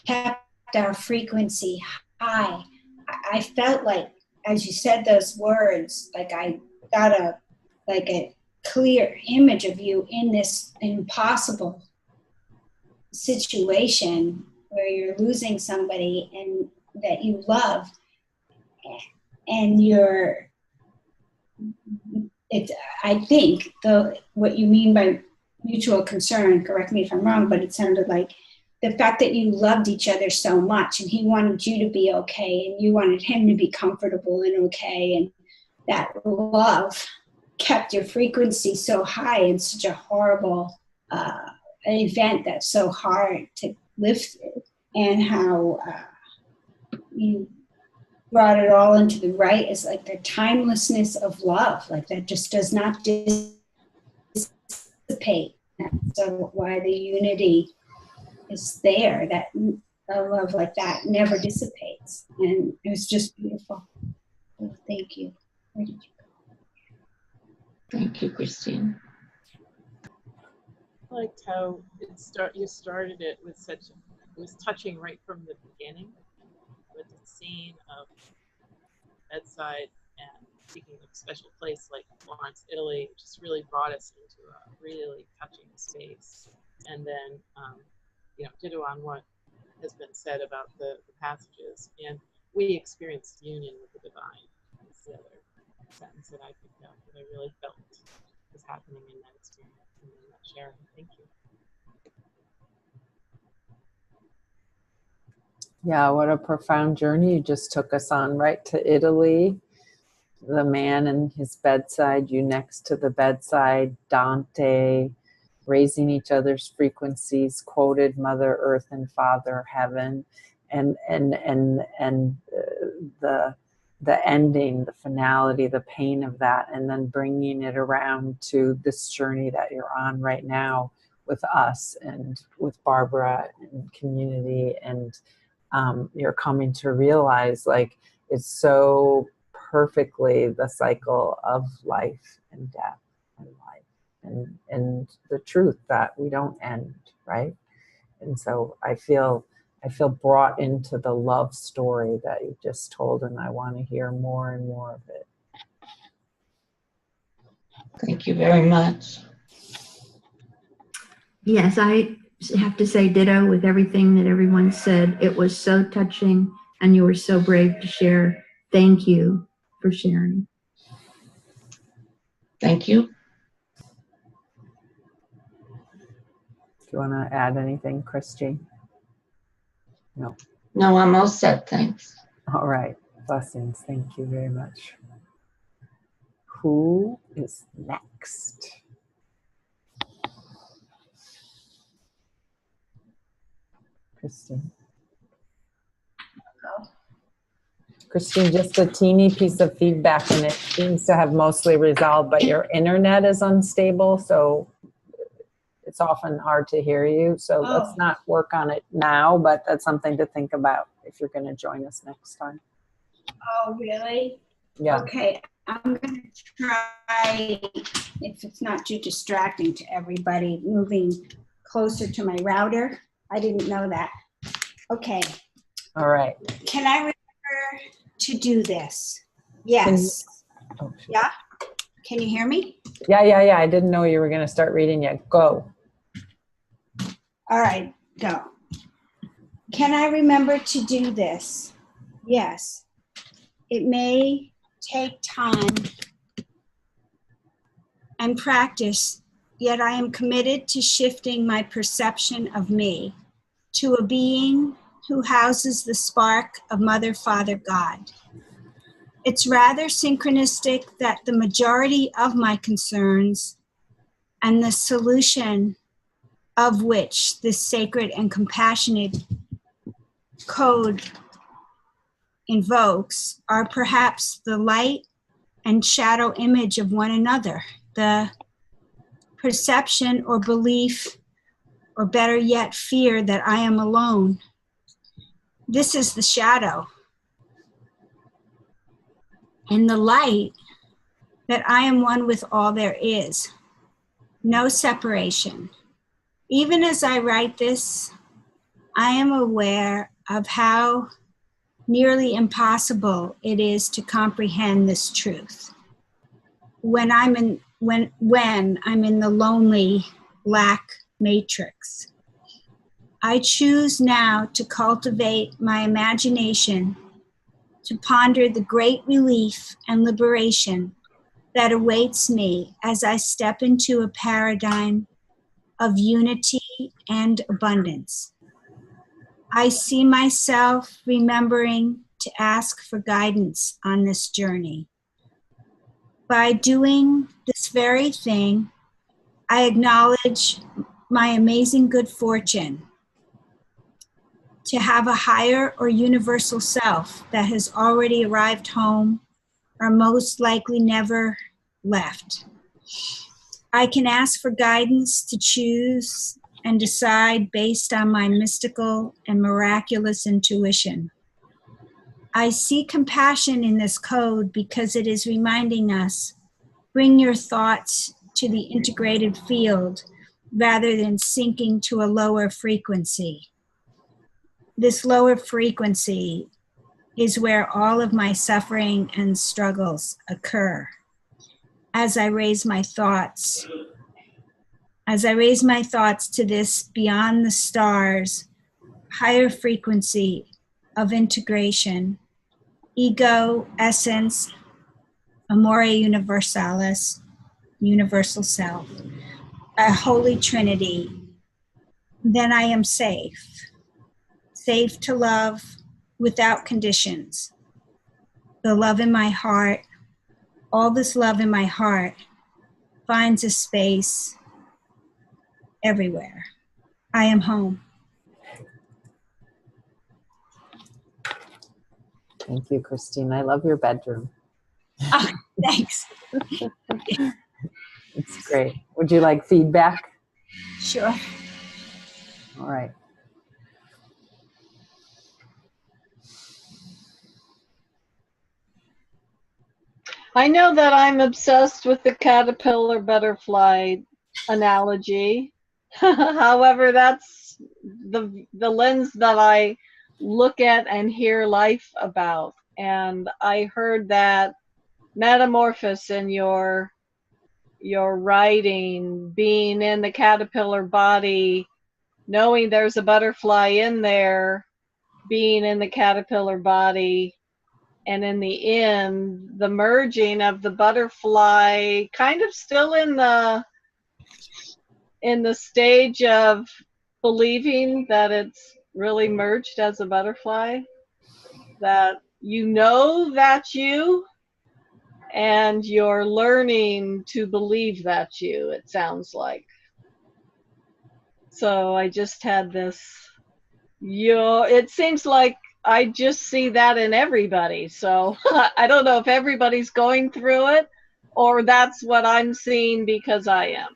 kept our frequency high, I felt like, as you said those words, like I got a clear image of you in this impossible situation, where you're losing somebody and that you love, and I think what you mean by mutual concern, correct me if I'm wrong, but it sounded like the fact that you loved each other so much and he wanted you to be okay and you wanted him to be comfortable and okay, and that love kept your frequency so high in such a horrible event that's so hard to live through, and how you brought it all into the right is like the timelessness of love, like that just does not dissipate. So why the unity is there, that a love like that never dissipates, and it was just beautiful. So thank you. Where did you go? Thank you, Christine. I liked how you started it with it was touching right from the beginning, with the scene of bedside and speaking of a special place like Florence, Italy, just really brought us into a really touching space. And then, ditto on what has been said about the passages. And we experienced union with the divine. That's the other sentence that I picked up that I really felt was happening in that experience and in that sharing. Thank you. Yeah, what a profound journey you just took us on, right to Italy. The man and his bedside, you next to the bedside, Dante, raising each other's frequencies, quoted Mother Earth and Father Heaven, and the ending, the finality, the pain of that, and then bringing it around to this journey that you're on right now with us and with Barbara and community, and you're coming to realize like it's so perfectly the cycle of life and death and life and the truth that we don't end, right? And so I feel brought into the love story that you just told, and I want to hear more and more of it. Thank you very much. Yes, I have to say ditto with everything that everyone said. It was so touching, and you were so brave to share. Thank you for sharing. Thank you. Do you want to add anything, Christy? No. No, I'm all set, thanks. All right. Blessings. Thank you very much. Who is next? Christine. Christine, just a teeny piece of feedback, and it seems to have mostly resolved, but your internet is unstable, so it's often hard to hear you. So let's not work on it now, but that's something to think about if you're going to join us next time. Oh, really? Yeah. Okay, I'm going to try, if it's not too distracting to everybody, moving closer to my router. I didn't know that. Okay. All right. Can I remember to do this? Yes. Yeah? Can you hear me? Yeah. I didn't know you were going to start reading yet. Go. All right, go. Can I remember to do this? Yes. It may take time and practice, yet I am committed to shifting my perception of me to a being who houses the spark of Mother, Father, God. It's rather synchronistic that the majority of my concerns and the solution of which this sacred and compassionate code invokes are perhaps the light and shadow image of one another, the perception or belief, or better yet, fear that I am alone. This is the shadow. And the light, that I am one with all there is. No separation. Even as I write this, I am aware of how nearly impossible it is to comprehend this truth. When I'm in the lonely black matrix. I choose now to cultivate my imagination, to ponder the great relief and liberation that awaits me as I step into a paradigm of unity and abundance. I see myself remembering to ask for guidance on this journey. By doing this very thing, I acknowledge my amazing good fortune to have a higher or universal self that has already arrived home or most likely never left. I can ask for guidance to choose and decide based on my mystical and miraculous intuition. I see compassion in this code because it is reminding us, bring your thoughts to the integrated field rather than sinking to a lower frequency. This lower frequency is where all of my suffering and struggles occur. As I raise my thoughts to this beyond the stars, higher frequency of integration, ego, essence, amore universalis, universal self, a holy trinity, then I am safe to love without conditions. The love in my heart, all this love in my heart finds a space everywhere. I am home. Thank you, Kristina. I love your bedroom. Oh, thanks. It's great. Would you like feedback? Sure. All right. I know that I'm obsessed with the caterpillar butterfly analogy. However, that's the lens that I look at and hear life about. And I heard that metamorphosis in your writing, being in the caterpillar body, knowing there's a butterfly in there, being in the caterpillar body, and in the end, the merging of the butterfly kind of still in the stage of believing that it's really merged as a butterfly, that you know that's you, and you're learning to believe that's you, it sounds like. So I just had this, it seems like I just see that in everybody. So I don't know if everybody's going through it or that's what I'm seeing because I am.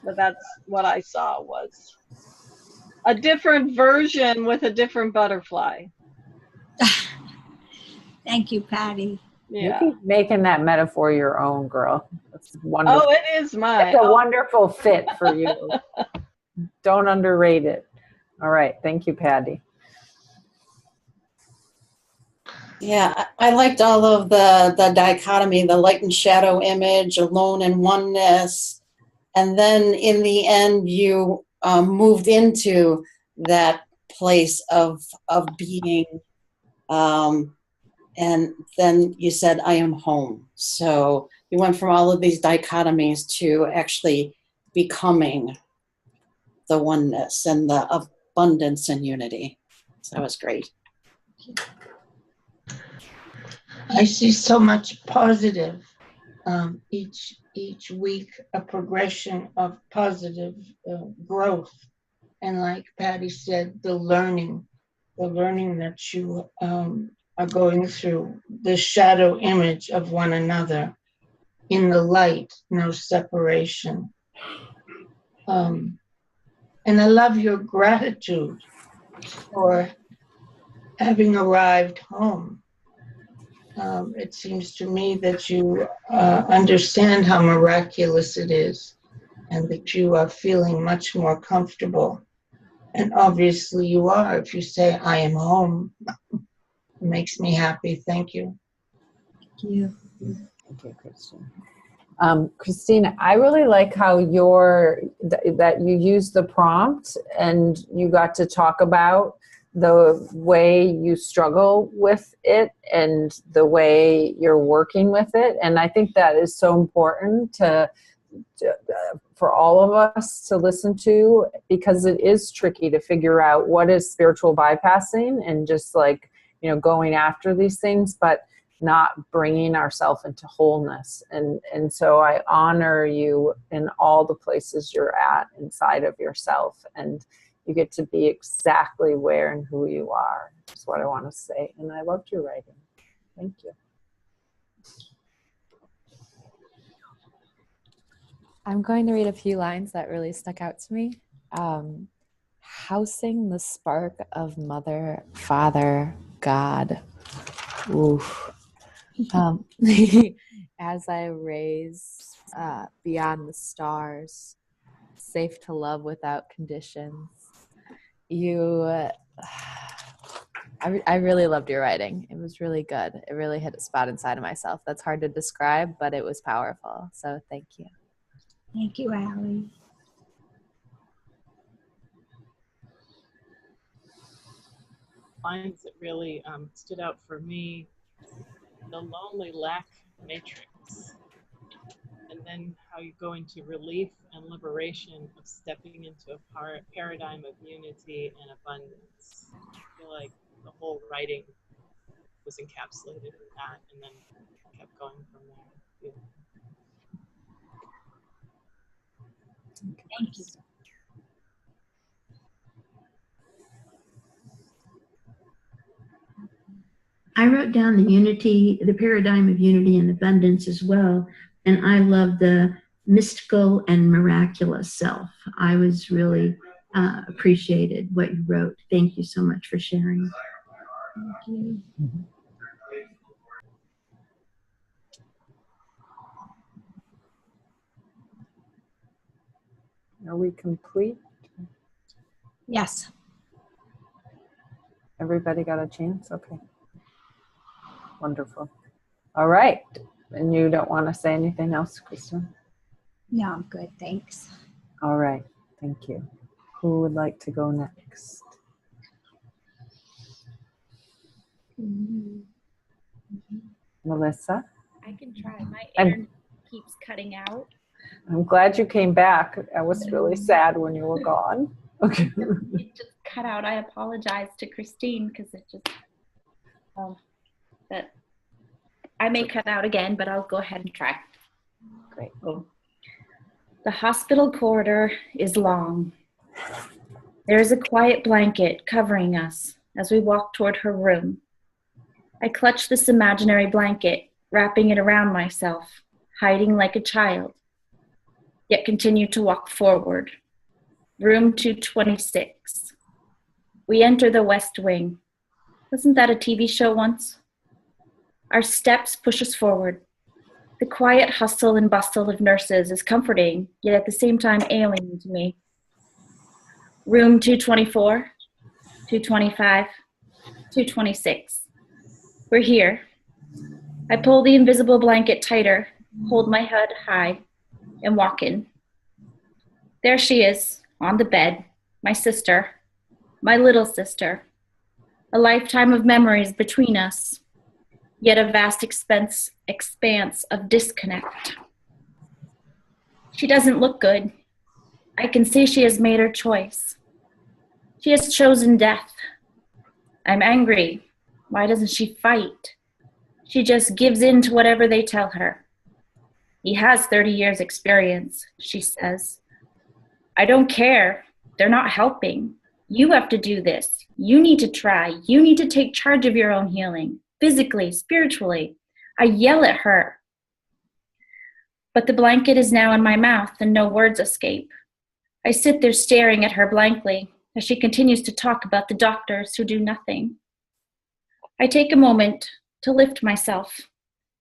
But that's what I saw, was a different version with a different butterfly. Thank you, Patty. Yeah. You keep making that metaphor your own, girl. That's wonderful. Oh, it is mine. It's a wonderful fit for you. Don't underrate it. All right. Thank you, Patty. Yeah, I liked all of the dichotomy, the light and shadow image, alone and oneness. And then in the end, you moved into that place of being. And then you said, I am home. So you went from all of these dichotomies to actually becoming the oneness and the abundance and unity. So that was great. I see so much positive. Each week, a progression of positive growth. And like Patty said, the learning that you are going through, the shadow image of one another in the light, no separation. And I love your gratitude for having arrived home. It seems to me that you understand how miraculous it is and that you are feeling much more comfortable. And obviously you are. If you say, I am home, it makes me happy. Thank you. Thank you. Thank you, Kristina. Kristina, I really like how that you use the prompt and you got to talk about the way you struggle with it and the way you're working with it. And I think that is so important for all of us to listen to, because it is tricky to figure out what is spiritual bypassing and just like, going after these things, but not bringing ourselves into wholeness. And so I honor you in all the places you're at inside of yourself, and you get to be exactly where and who you are. That's what I want to say. And I loved your writing. Thank you. I'm going to read a few lines that really stuck out to me. Housing the spark of Mother, Father, God. Oof. As I raise beyond the stars, safe to love without conditions. I really loved your writing. It was really good. It really hit a spot inside of myself. That's hard to describe, but it was powerful. So thank you. Thank you, Allie. Lines that really stood out for me: the lonely lack matrix, and then how you go into relief and liberation of stepping into a paradigm of unity and abundance. I feel like the whole writing was encapsulated in that, and then kept going from there. Beautiful. Thank you. I wrote down the paradigm of unity and abundance as well. And I love the mystical and miraculous self. I was really appreciated what you wrote. Thank you so much for sharing. Thank you. Are we complete? Yes. Everybody got a chance? Okay. Wonderful. All right. And you don't want to say anything else, Kristina? No, I'm good. Thanks. All right. Thank you. Who would like to go next? Melissa? I can try. My internet keeps cutting out. I'm glad you came back. I was really sad when you were gone. Okay. It just cut out. I apologize to Christine because it just, but I may cut out again, but I'll go ahead and try. Great. The hospital corridor is long. There is a quiet blanket covering us as we walk toward her room. I clutch this imaginary blanket, wrapping it around myself, hiding like a child, yet continue to walk forward. Room 226. We enter the West Wing. Wasn't that a TV show once? Our steps push us forward. The quiet hustle and bustle of nurses is comforting, yet at the same time alien to me. Room 224, 225, 226. We're here. I pull the invisible blanket tighter, hold my head high, and walk in. There she is, on the bed, my sister, my little sister. A lifetime of memories between us, yet a vast expanse of disconnect. She doesn't look good. I can see she has made her choice. She has chosen death. I'm angry. Why doesn't she fight? She just gives in to whatever they tell her. He has 30 years experience, she says. I don't care. They're not helping. You have to do this. You need to try. You need to take charge of your own healing, physically, spiritually. I yell at her. But the blanket is now in my mouth and no words escape. I sit there staring at her blankly as she continues to talk about the doctors who do nothing. I take a moment to lift myself.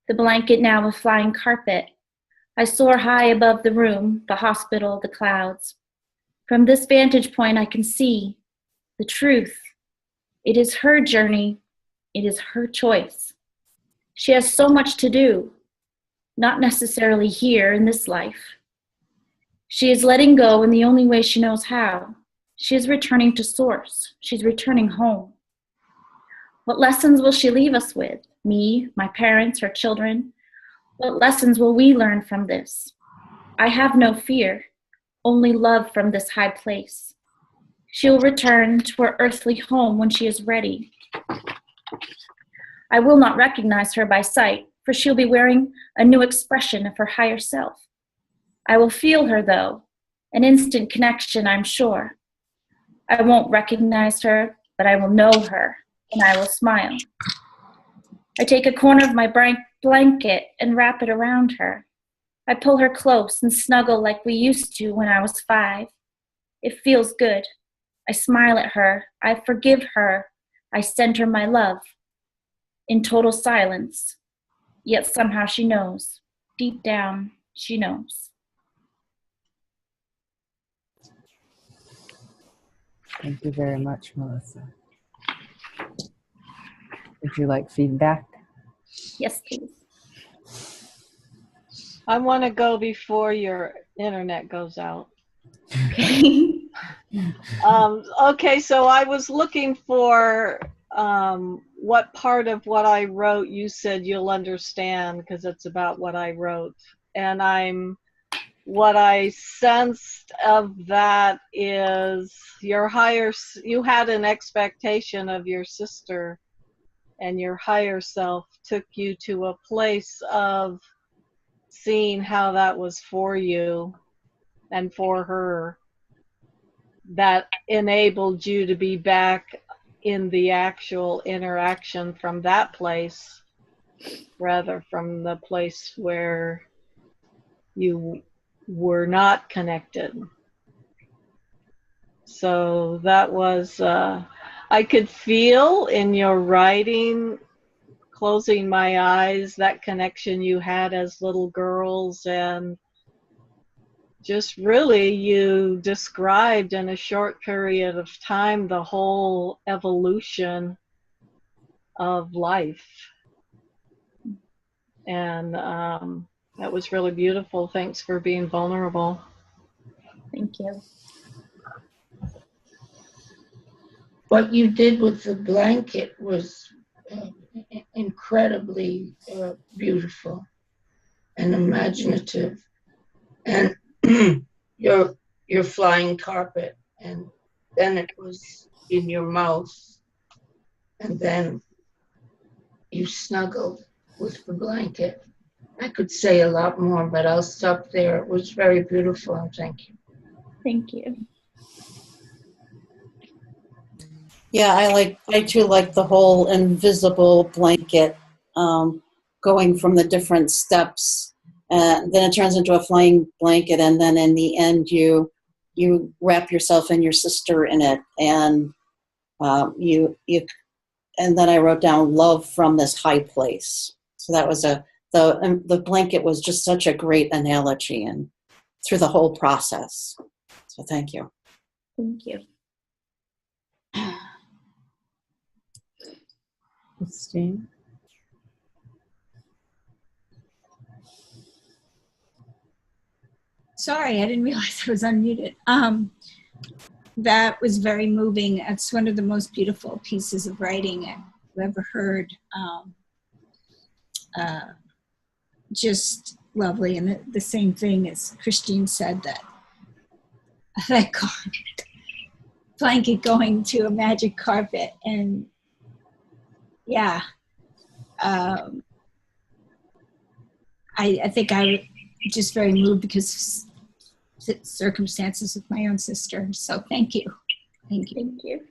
The blanket now a flying carpet. I soar high above the room, the hospital, the clouds. From this vantage point, I can see the truth. It is her journey. It is her choice. She has so much to do. not necessarily here in this life. She is letting go in the only way she knows how. She is returning to source. She's returning home. What lessons will she leave us with? Me, my parents, her children? What lessons will we learn from this? I have no fear, only love from this high place. She will return to her earthly home when she is ready. I will not recognize her by sight, for she'll be wearing a new expression of her higher self. I will feel her, though, an instant connection, I'm sure. I won't recognize her, but I will know her, and I will smile. I take a corner of my blanket and wrap it around her. I pull her close and snuggle like we used to when I was 5. It feels good. I smile at her. I forgive her. I send her my love. In total silence. Yet somehow she knows. Deep down, she knows. Thank you very much, Melissa. Would you like feedback? Yes, please. I want to go before your internet goes out. Okay. Okay, so I was looking for what part of what I wrote you said you'll understand, because it's about what I wrote. And what I sensed of that is you had an expectation of your sister, and your higher self took you to a place of seeing how that was for you and for her, that enabled you to be back in the actual interaction from that place rather from the place where you were not connected. So that was, I could feel in your writing, closing my eyes, that connection you had as little girls, and just really you described in a short period of time the whole evolution of life. And that was really beautiful. Thanks for being vulnerable. Thank you. What you did with the blanket was incredibly beautiful and imaginative. And your flying carpet, and then it was in your mouth, and then you snuggled with the blanket. I could say a lot more, but I'll stop there. It was very beautiful, and thank you. Thank you. Yeah, I too like the whole invisible blanket, going from the different steps. Then it turns into a flying blanket, and then in the end, you wrap yourself and your sister in it, and and then I wrote down love from this high place. So that was the blanket was just such a great analogy and through the whole process. So thank you. Thank you. Christine? Sorry, I didn't realize I was unmuted. That was very moving. It's one of the most beautiful pieces of writing I've ever heard. Just lovely. And the same thing as Christine said, that blanket going to a magic carpet. And yeah, I think I was just very moved because circumstances with my own sister. So thank you. Thank you. Thank you.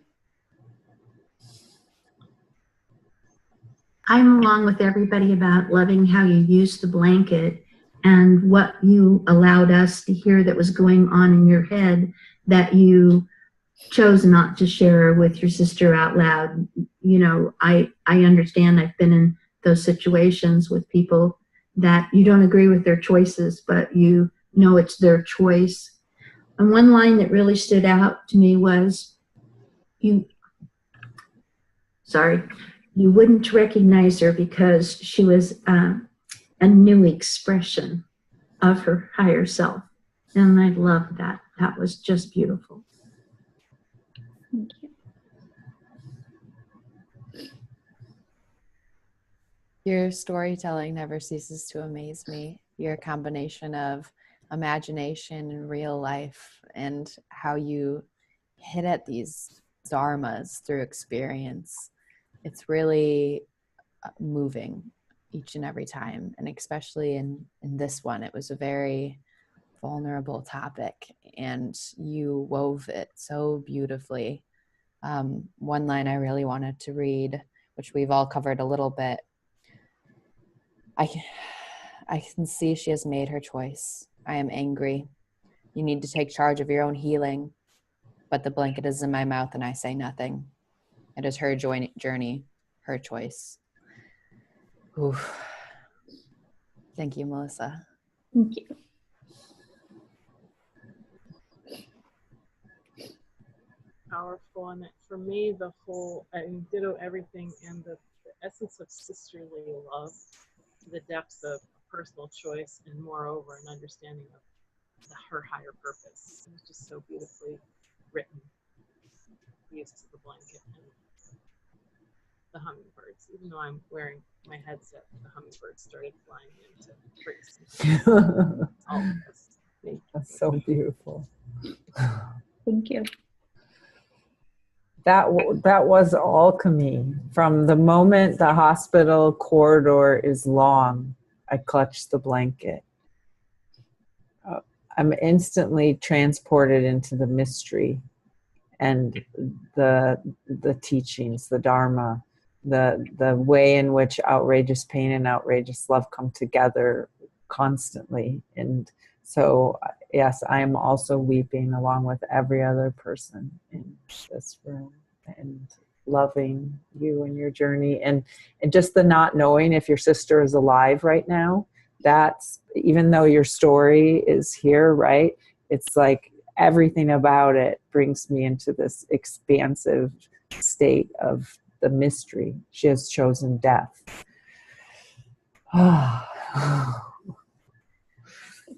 I'm along with everybody about loving how you used the blanket and what you allowed us to hear that was going on in your head that you chose not to share with your sister out loud. You know, I understand. I've been in those situations with people that you don't agree with their choices, but you know it's their choice. And one line that really stood out to me was, you wouldn't recognize her because she was a new expression of her higher self. And I loved that. That was just beautiful. Thank you. Your storytelling never ceases to amaze me. Your combination of imagination and real life, and how you hit at these dharmas through experience. It's really moving each and every time. And especially in this one, it was a very vulnerable topic, and you wove it so beautifully. One line I really wanted to read, which we've all covered a little bit. I can see she has made her choice. I am angry. You need to take charge of your own healing. But the blanket is in my mouth and I say nothing. It is her journey, her choice. Oof. Thank you, Melissa. Thank you. Powerful. And for me, the whole, I ditto everything, and the essence of sisterly love, the depth of personal choice, and moreover, an understanding of her higher purpose. It was just so beautifully written. Use of the blanket and the hummingbirds. Even though I'm wearing my headset, the hummingbirds started flying into Brixton. All of us. That's so beautiful. Thank you. That was alchemy. From the moment the hospital corridor is long, I clutch the blanket. I'm instantly transported into the mystery and the teachings, the Dharma, the way in which outrageous pain and outrageous love come together constantly. And so, yes, I am also weeping along with every other person in this room, and loving you and your journey, and just the not knowing if your sister is alive right now. That's, even though your story is here, right? It's like everything about it brings me into this expansive state of the mystery. She has chosen death.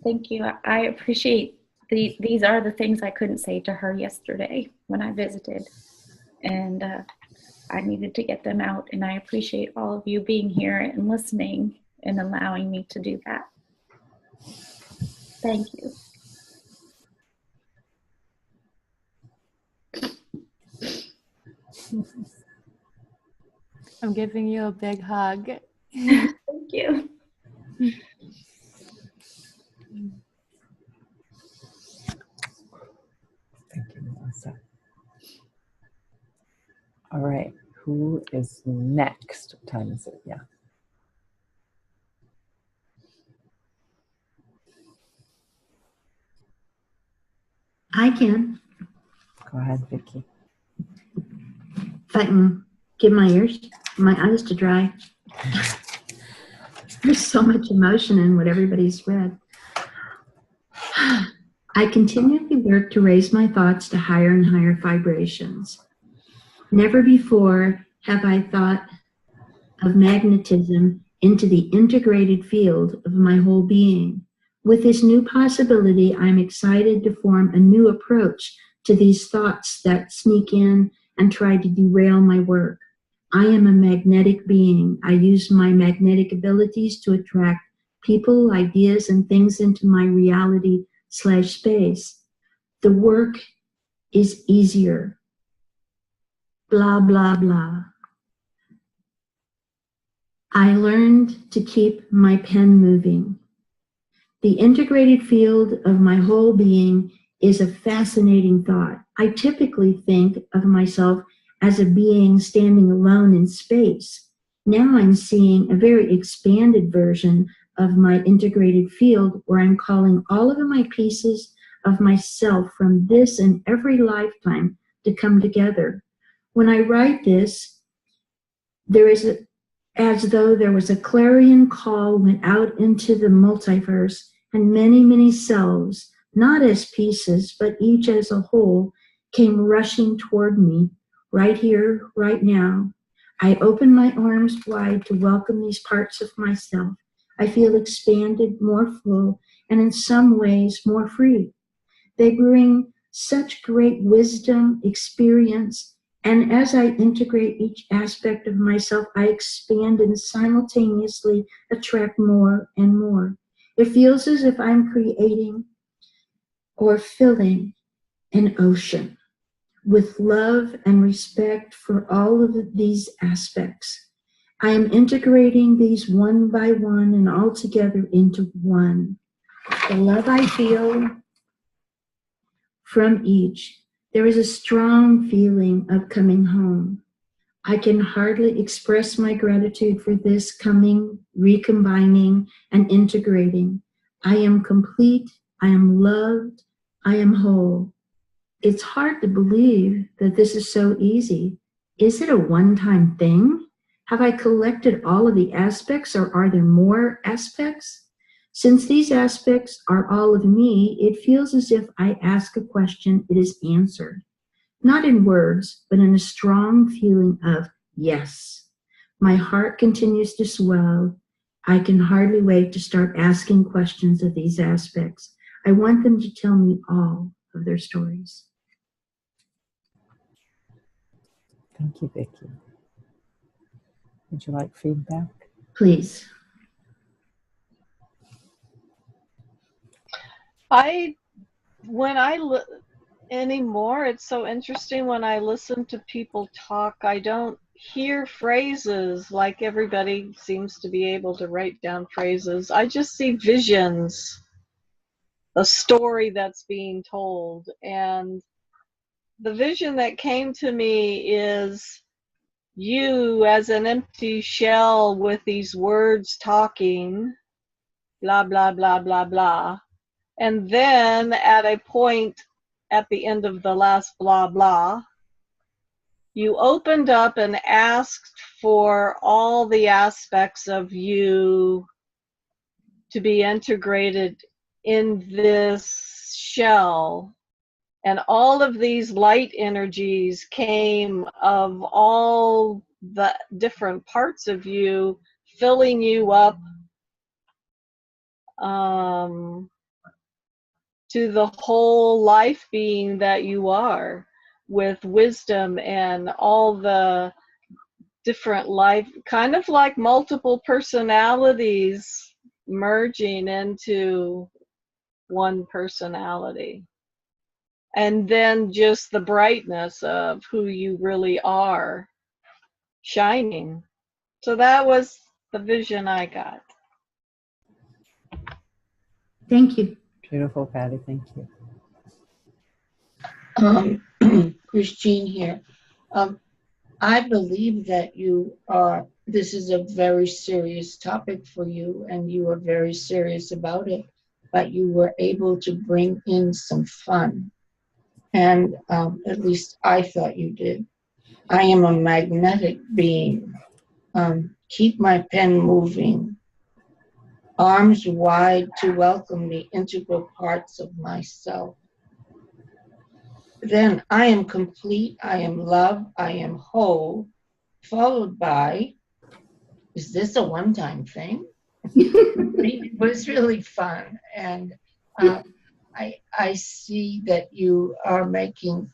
Thank you. I appreciate these are the things I couldn't say to her yesterday when I visited. And I needed to get them out. And I appreciate all of you being here and listening and allowing me to do that. Thank you. I'm giving you a big hug. Thank you. Thank you, Melissa. All right, who is next? What time is it? Yeah. I can. Go ahead, Vicki. If I can get my eyes to dry. There's so much emotion in what everybody's read. I continually work to raise my thoughts to higher and higher vibrations. Never before have I thought of magnetism into the integrated field of my whole being. With this new possibility, I'm excited to form a new approach to these thoughts that sneak in and try to derail my work. I am a magnetic being. I use my magnetic abilities to attract people, ideas, and things into my reality/space. The work is easier. Blah, blah, blah. I learned to keep my pen moving. The integrated field of my whole being is a fascinating thought. I typically think of myself as a being standing alone in space. Now I'm seeing a very expanded version of my integrated field where I'm calling all of my pieces of myself from this and every lifetime to come together. When I write this, as though there was a clarion call went out into the multiverse, and many, many selves, not as pieces, but each as a whole, came rushing toward me, right here, right now. I open my arms wide to welcome these parts of myself. I feel expanded, more full, and in some ways more free. They bring such great wisdom, experience, and as I integrate each aspect of myself, I expand and simultaneously attract more and more. It feels as if I'm creating or filling an ocean with love and respect for all of these aspects. I am integrating these one by one and all together into one. The love I feel from each, there is a strong feeling of coming home. I can hardly express my gratitude for this coming, recombining, and integrating. I am complete, I am loved, I am whole. It's hard to believe that this is so easy. Is it a one-time thing? Have I collected all of the aspects, or are there more aspects? Since these aspects are all of me, it feels as if I ask a question, it is answered. Not in words, but in a strong feeling of yes. My heart continues to swell. I can hardly wait to start asking questions of these aspects. I want them to tell me all of their stories. Thank you, Vicki. Would you like feedback? Please. Anymore, it's so interesting when I listen to people talk, I don't hear phrases like everybody seems to be able to write down phrases. I just see visions, a story that's being told. And the vision that came to me is you as an empty shell with these words talking, blah, blah, blah, blah, blah. And then at a point at the end of the last blah, blah, you opened up and asked for all the aspects of you to be integrated in this shell. And all of these light energies came of all the different parts of you, filling you up to the whole life being that you are, with wisdom and all the different life, kind of like multiple personalities merging into one personality. And then just the brightness of who you really are shining. So that was the vision I got. Thank you. Beautiful, Patty. Thank you. Christine here. I believe that this is a very serious topic for you, and you are very serious about it, but you were able to bring in some fun. And at least I thought you did. I am a magnetic being. Keep my pen moving. Arms wide to welcome the integral parts of myself. Then I am complete, I am love, I am whole, followed by, is this a one-time thing? It was really fun. And I see that you are making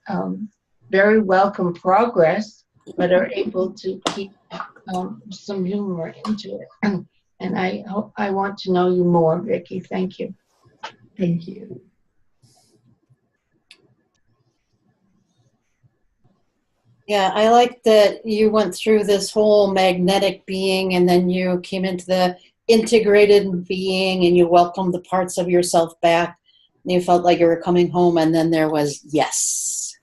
very welcome progress, but are able to keep some humor into it. And I want to know you more, Vicki. Thank you. Thank you. Yeah, I like that you went through this whole magnetic being, and then you came into the integrated being, and you welcomed the parts of yourself back, and you felt like you were coming home, and then there was yes.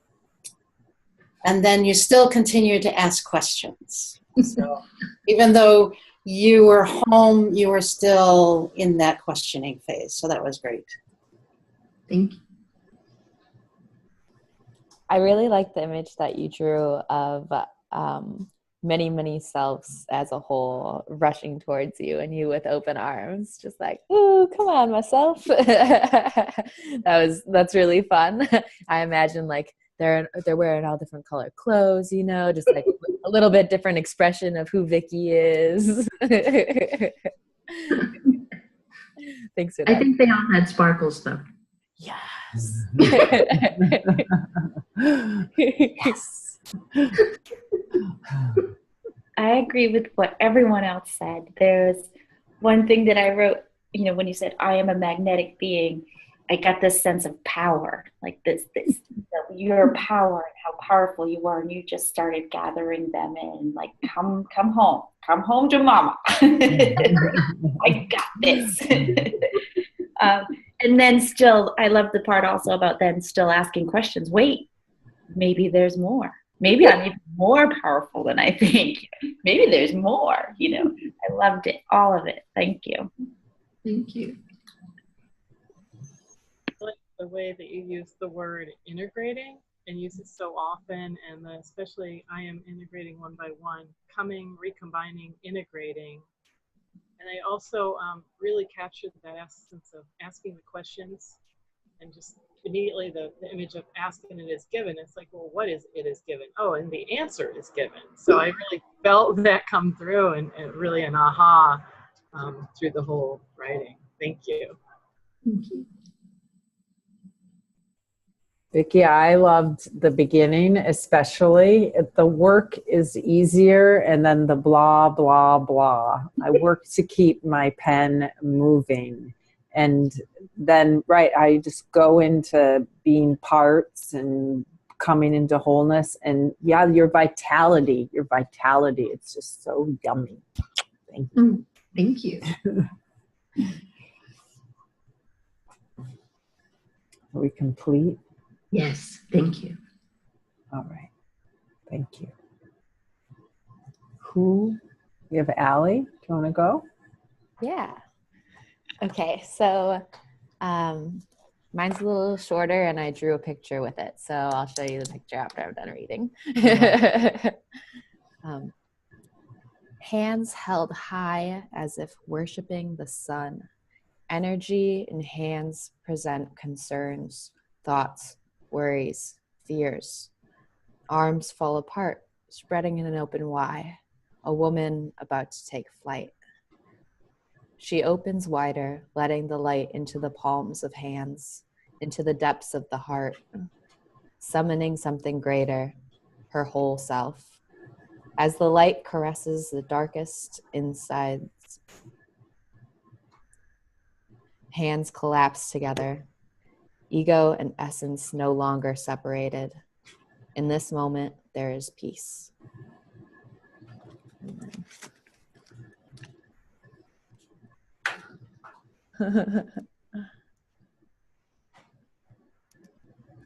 And then you still continue to ask questions. So even though you were home, you were still in that questioning phase. So that was great. Thank you. I really like the image that you drew of many, many selves as a whole rushing towards you, and you with open arms, just like, ooh, come on, myself. That's really fun. I imagine like they're wearing all different colored clothes, you know, just like a little bit different expression of who Vicki is. Thanks for I that. think they all had sparkles though. Yes. Yes. I agree with what everyone else said. There's one thing that I wrote, when you said, I am a magnetic being, I got this sense of power, like this your power and how powerful you are. And you just started gathering them in, like, come home to mama. I got this. And then still, I love the part also about then still asking questions. Wait, maybe there's more. Maybe I'm even more powerful than I think. Maybe there's more, I loved it, all of it. Thank you. Thank you. I like the way that you use the word integrating and use it so often, and especially I am integrating one by one, coming, recombining, integrating. And I also really captured that essence of asking the questions, and just immediately the image of asking it is given. It's like, well, what is it is given? Oh, and the answer is given. So I really felt that come through, and really an aha through the whole writing. Thank you. Thank you. Vicki, I loved the beginning, especially. The work is easier, and then the blah, blah, blah. I work to keep my pen moving. And then, I just go into being parts and coming into wholeness. And yeah, your vitality, it's just so yummy. Thank you. Thank you. Are we complete? Yes, thank you. All right. Thank you. We have Allie. Do you want to go? Yeah. Okay, so mine's a little shorter, and I drew a picture with it, so I'll show you the picture after I'm done reading. Hands held high as if worshiping the sun. Energy in hands present concerns, thoughts, worries, fears. Arms fall apart, spreading in an open Y. A woman about to take flight. She opens wider, letting the light into the palms of hands, into the depths of the heart, summoning something greater, her whole self. As the light caresses the darkest insides, hands collapse together, ego and essence no longer separated. In this moment, there is peace.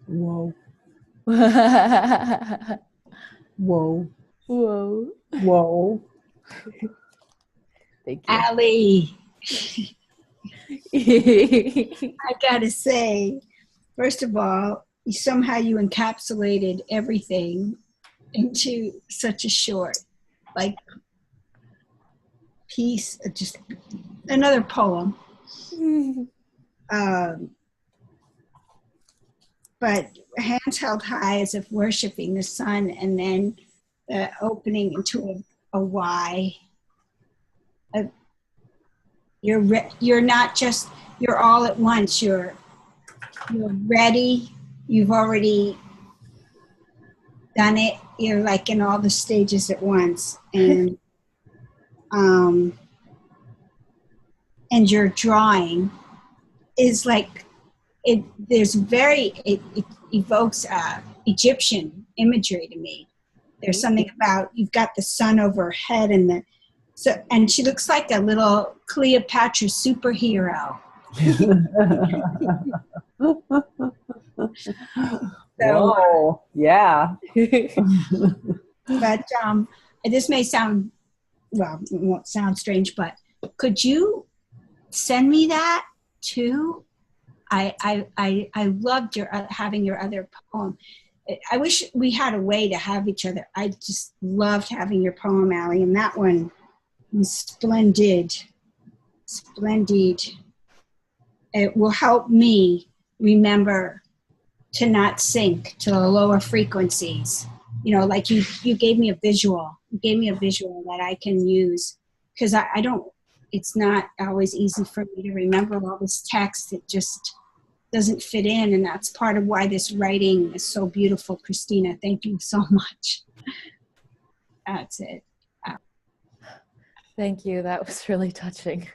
Whoa. Whoa. Whoa. Whoa. Thank you. Allie, I gotta say, first of all, somehow you encapsulated everything into such a short, piece, just another poem. But hands held high as if worshiping the sun, and then the opening into a Y. You're not just, you're all at once. You're ready. You've already done it. You're like in all the stages at once, and your drawing is like it. It evokes Egyptian imagery to me. There's something about, you've got the sun overhead, and she looks like a little Cleopatra superhero. Whoa, yeah. But this may sound, well, it won't sound strange, but could you send me that too? I loved having your other poem. I wish we had a way to have each other. I just loved having your poem, Allie, and that one was splendid. Splendid. It will help me remember to not sink to the lower frequencies. Like you gave me a visual. You gave me a visual that I can use, because I don't it's not always easy for me to remember all this text. It just doesn't fit in, and that's part of why this writing is so beautiful. Kristina, thank you so much. That's it. Thank you. That was really touching.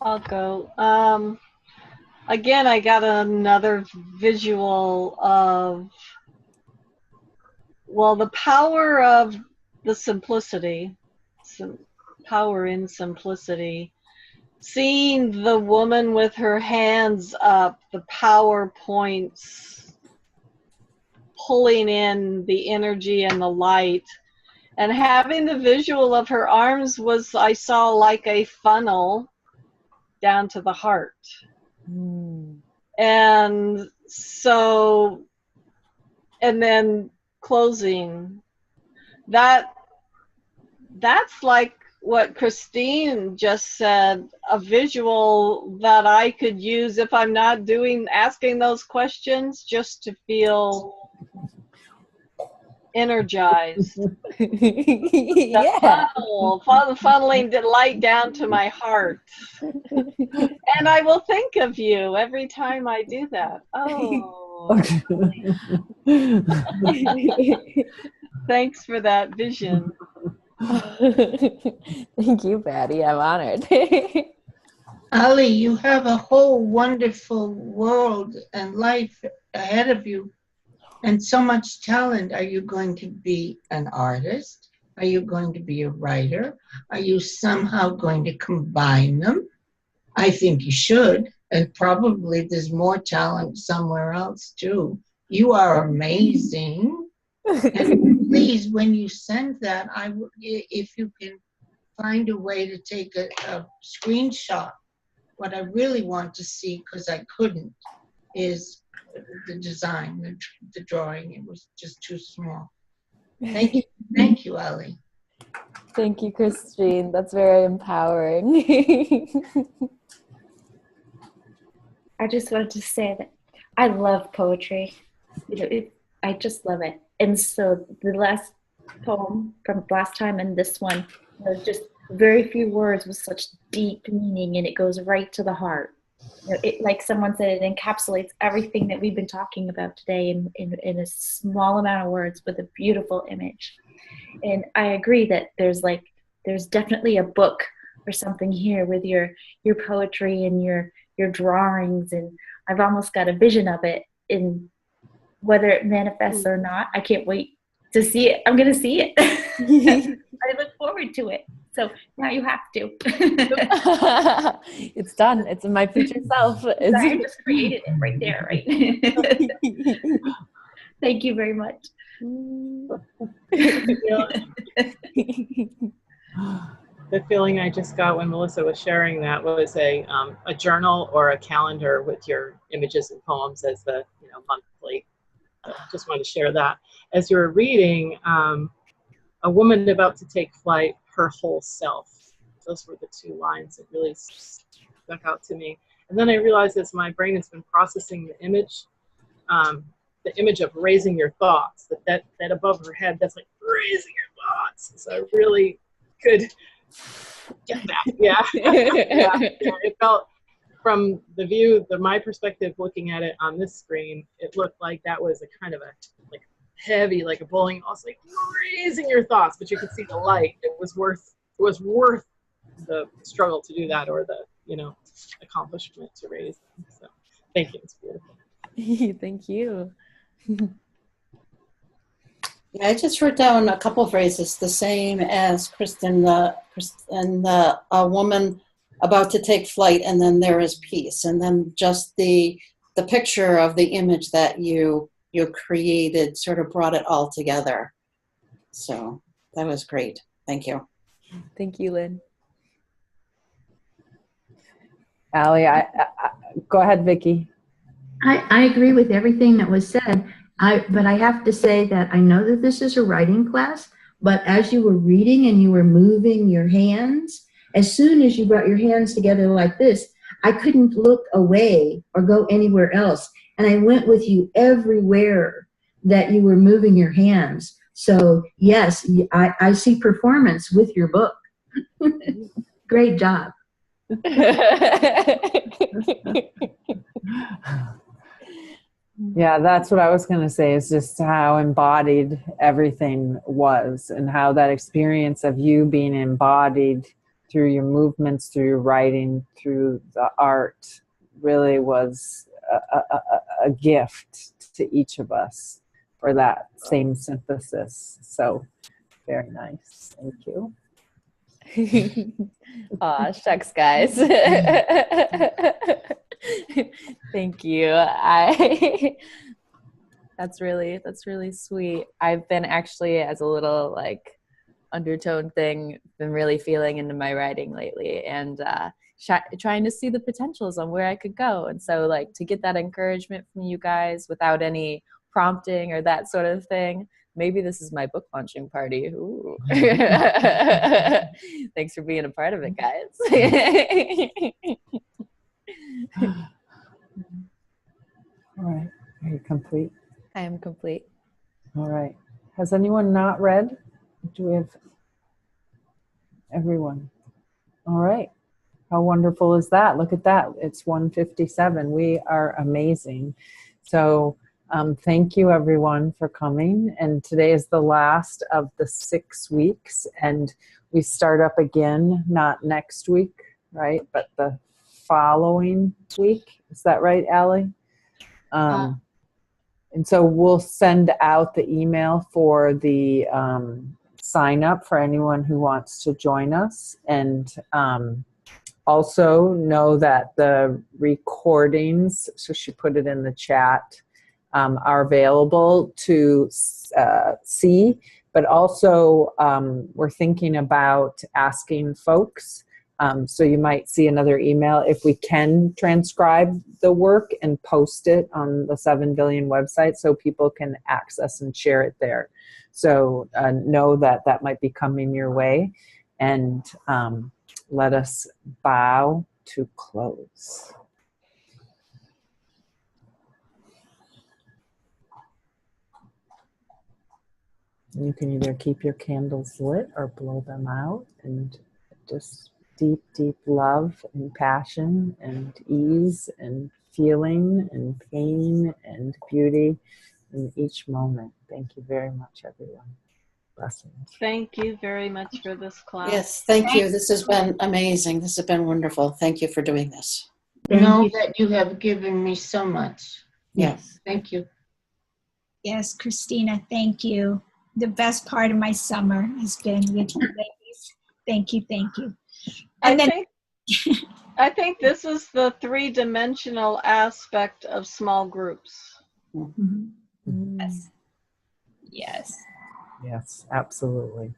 I'll go. Again, I got another visual of, well, the power of the simplicity, power in simplicity. Seeing the woman with her hands up, the power points, pulling in the energy and the light, and having the visual of her arms was, I saw like a funnel down to the heart. And so, and then closing, that's like what Christine just said, a visual that I could use if I'm not asking those questions, just to feel energized. Yeah. Funneling the light down to my heart. And I will think of you every time I do that. Oh. Thanks for that vision. Thank you, Patty. I'm honored. Ali, you have a whole wonderful world and life ahead of you, and so much talent. Are you going to be an artist? Are you going to be a writer? Are you somehow going to combine them? I think you should, and probably there's more talent somewhere else too. You are amazing. And please, when you send that, if you can find a way to take a screenshot, what I really want to see, because I couldn't, is the design, the drawing. It was just too small. Thank you, Ali. Thank you, Christine. That's very empowering. I just wanted to say that I love poetry. I just love it. And so the last poem from last time and this one, just very few words with such deep meaning, and it goes right to the heart. It, like someone said, it encapsulates everything that we've been talking about today in a small amount of words with a beautiful image. And I agree that there's definitely a book or something here with your poetry and your drawings, and I've almost got a vision of it, in whether it manifests or not. I can't wait to see it. I'm going to see it. I look forward to it. So now you have to. It's done. It's in my future self. I just created it right there, right? Thank you very much. The feeling I just got when Melissa was sharing that was a journal or a calendar with your images and poems as the monthly. Just wanted to share that. As you were reading, a woman about to take flight, her whole self. Those were the two lines that really stuck out to me. And then I realized, as my brain has been processing the image of raising your thoughts, that above her head, that's like raising your thoughts. So I really could get that. Yeah. It felt, from my perspective looking at it on this screen, it looked like that was a kind of a heavy, like a bowling ball, like raising your thoughts, but you could see the light. It was worth the struggle to do that, or the accomplishment to raise them. So thank you. It's beautiful. Thank you. Yeah, I just wrote down a couple phrases, the same as Kristen, a woman about to take flight, and then there is peace, and then just the picture of the image that you created sort of brought it all together. So that was great. Thank you. Thank you, Lynn. Ali, go ahead, Vicki. I agree with everything that was said. But I have to say that I know that this is a writing class, but as you were reading and you were moving your hands, as soon as you brought your hands together like this, I couldn't look away or go anywhere else. And I went with you everywhere that you were moving your hands, So yes, I see performance with your book. Great job. Yeah, that's what I was going to say, is just how embodied everything was, and how that experience of you being embodied through your movements, through your writing, through the art really was a gift to each of us for that same synthesis. So very nice. Thank you. Aw, shucks, guys. Thank you. That's really sweet. I've been actually, as a little like undertone thing, been really feeling into my writing lately, and trying to see the potentials on where I could go. And so, like, to get that encouragement from you guys without any prompting or that sort of thing, maybe this is my book launching party. Ooh. Thanks for being a part of it, guys. All right. Are you complete? I am complete. All right. Has anyone not read? Do we have everyone? All right. How wonderful is that? Look at that. It's 1:57. We are amazing. So thank you, everyone, for coming. And today is the last of the 6 weeks. And we start up again, not next week, right? But the following week. Is that right, Allie? And so we'll send out the email for the sign up for anyone who wants to join us. And also know that the recordings, so she put it in the chat, are available to see. But also we're thinking about asking folks. So you might see another email if we can transcribe the work and post it on the 7 Billion website so people can access and share it there. So know that that might be coming your way. And let us bow to close. You can either keep your candles lit or blow them out, and just deep, deep love and passion and ease and feeling and pain and beauty in each moment. Thank you very much, everyone. Blessings. Thank you very much for this class. Yes, thank you. This has been amazing. This has been wonderful. Thank you for doing this. Know that you have given me so much. Yes. Thank you. Yes, Kristina, thank you. The best part of my summer has been with you ladies. Thank you, thank you. And I think this is the 3-dimensional aspect of small groups. Mm-hmm. Yes. Yes. Yes, absolutely.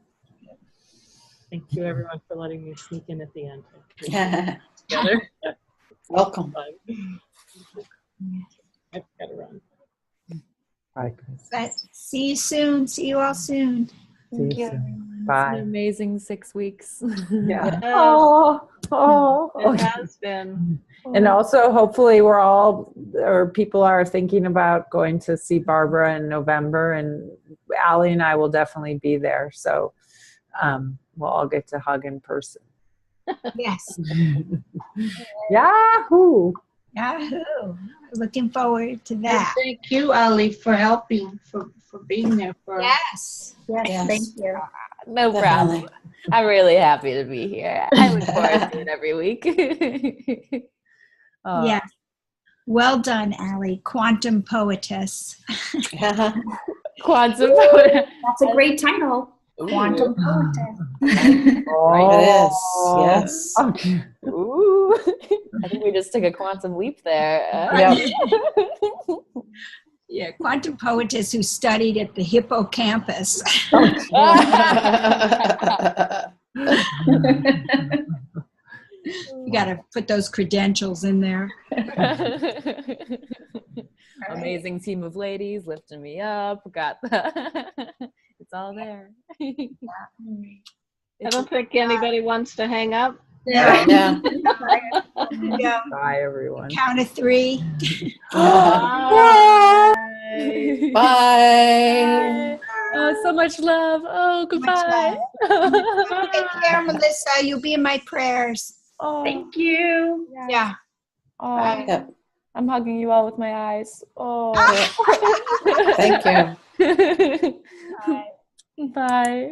Thank you, everyone, for letting me sneak in at the end. Together. Welcome. I've got to run. Bye, Chris. But see you soon. See you all soon. See you soon. Bye. It's an amazing 6 weeks. Yeah. It has been. And also, hopefully, we're all, or people are thinking about going to see Barbara in November, and Allie and I will definitely be there. So we'll all get to hug in person. Yes. Yahoo! Yahoo! Looking forward to And that. thank you, Ali, for helping, for being there for us. Yes. Yes, thank you. No Definitely. problem. I'm really happy to be here. I look forward to it every week. Yes. Well done, Allie. Quantum poetess. Quantum poet. That's a great title. Quantum poetess. It is. Yes. Okay. Ooh. I think we just took a quantum leap there. Yep. Yeah, quantum poetess who studied at the hippocampus. You got to put those credentials in there. Amazing team of ladies lifting me up. Got the it's all there. I don't think anybody wants to hang up. Yeah. Yeah. Yeah. Bye, everyone. Count of 3. Bye. Bye. Oh, so much love. Oh, goodbye. Take care, Melissa. You'll be in my prayers. Oh, Thank you. Yeah. oh, Bye. I'm hugging you all with my eyes. Oh. Thank you. Bye. Bye.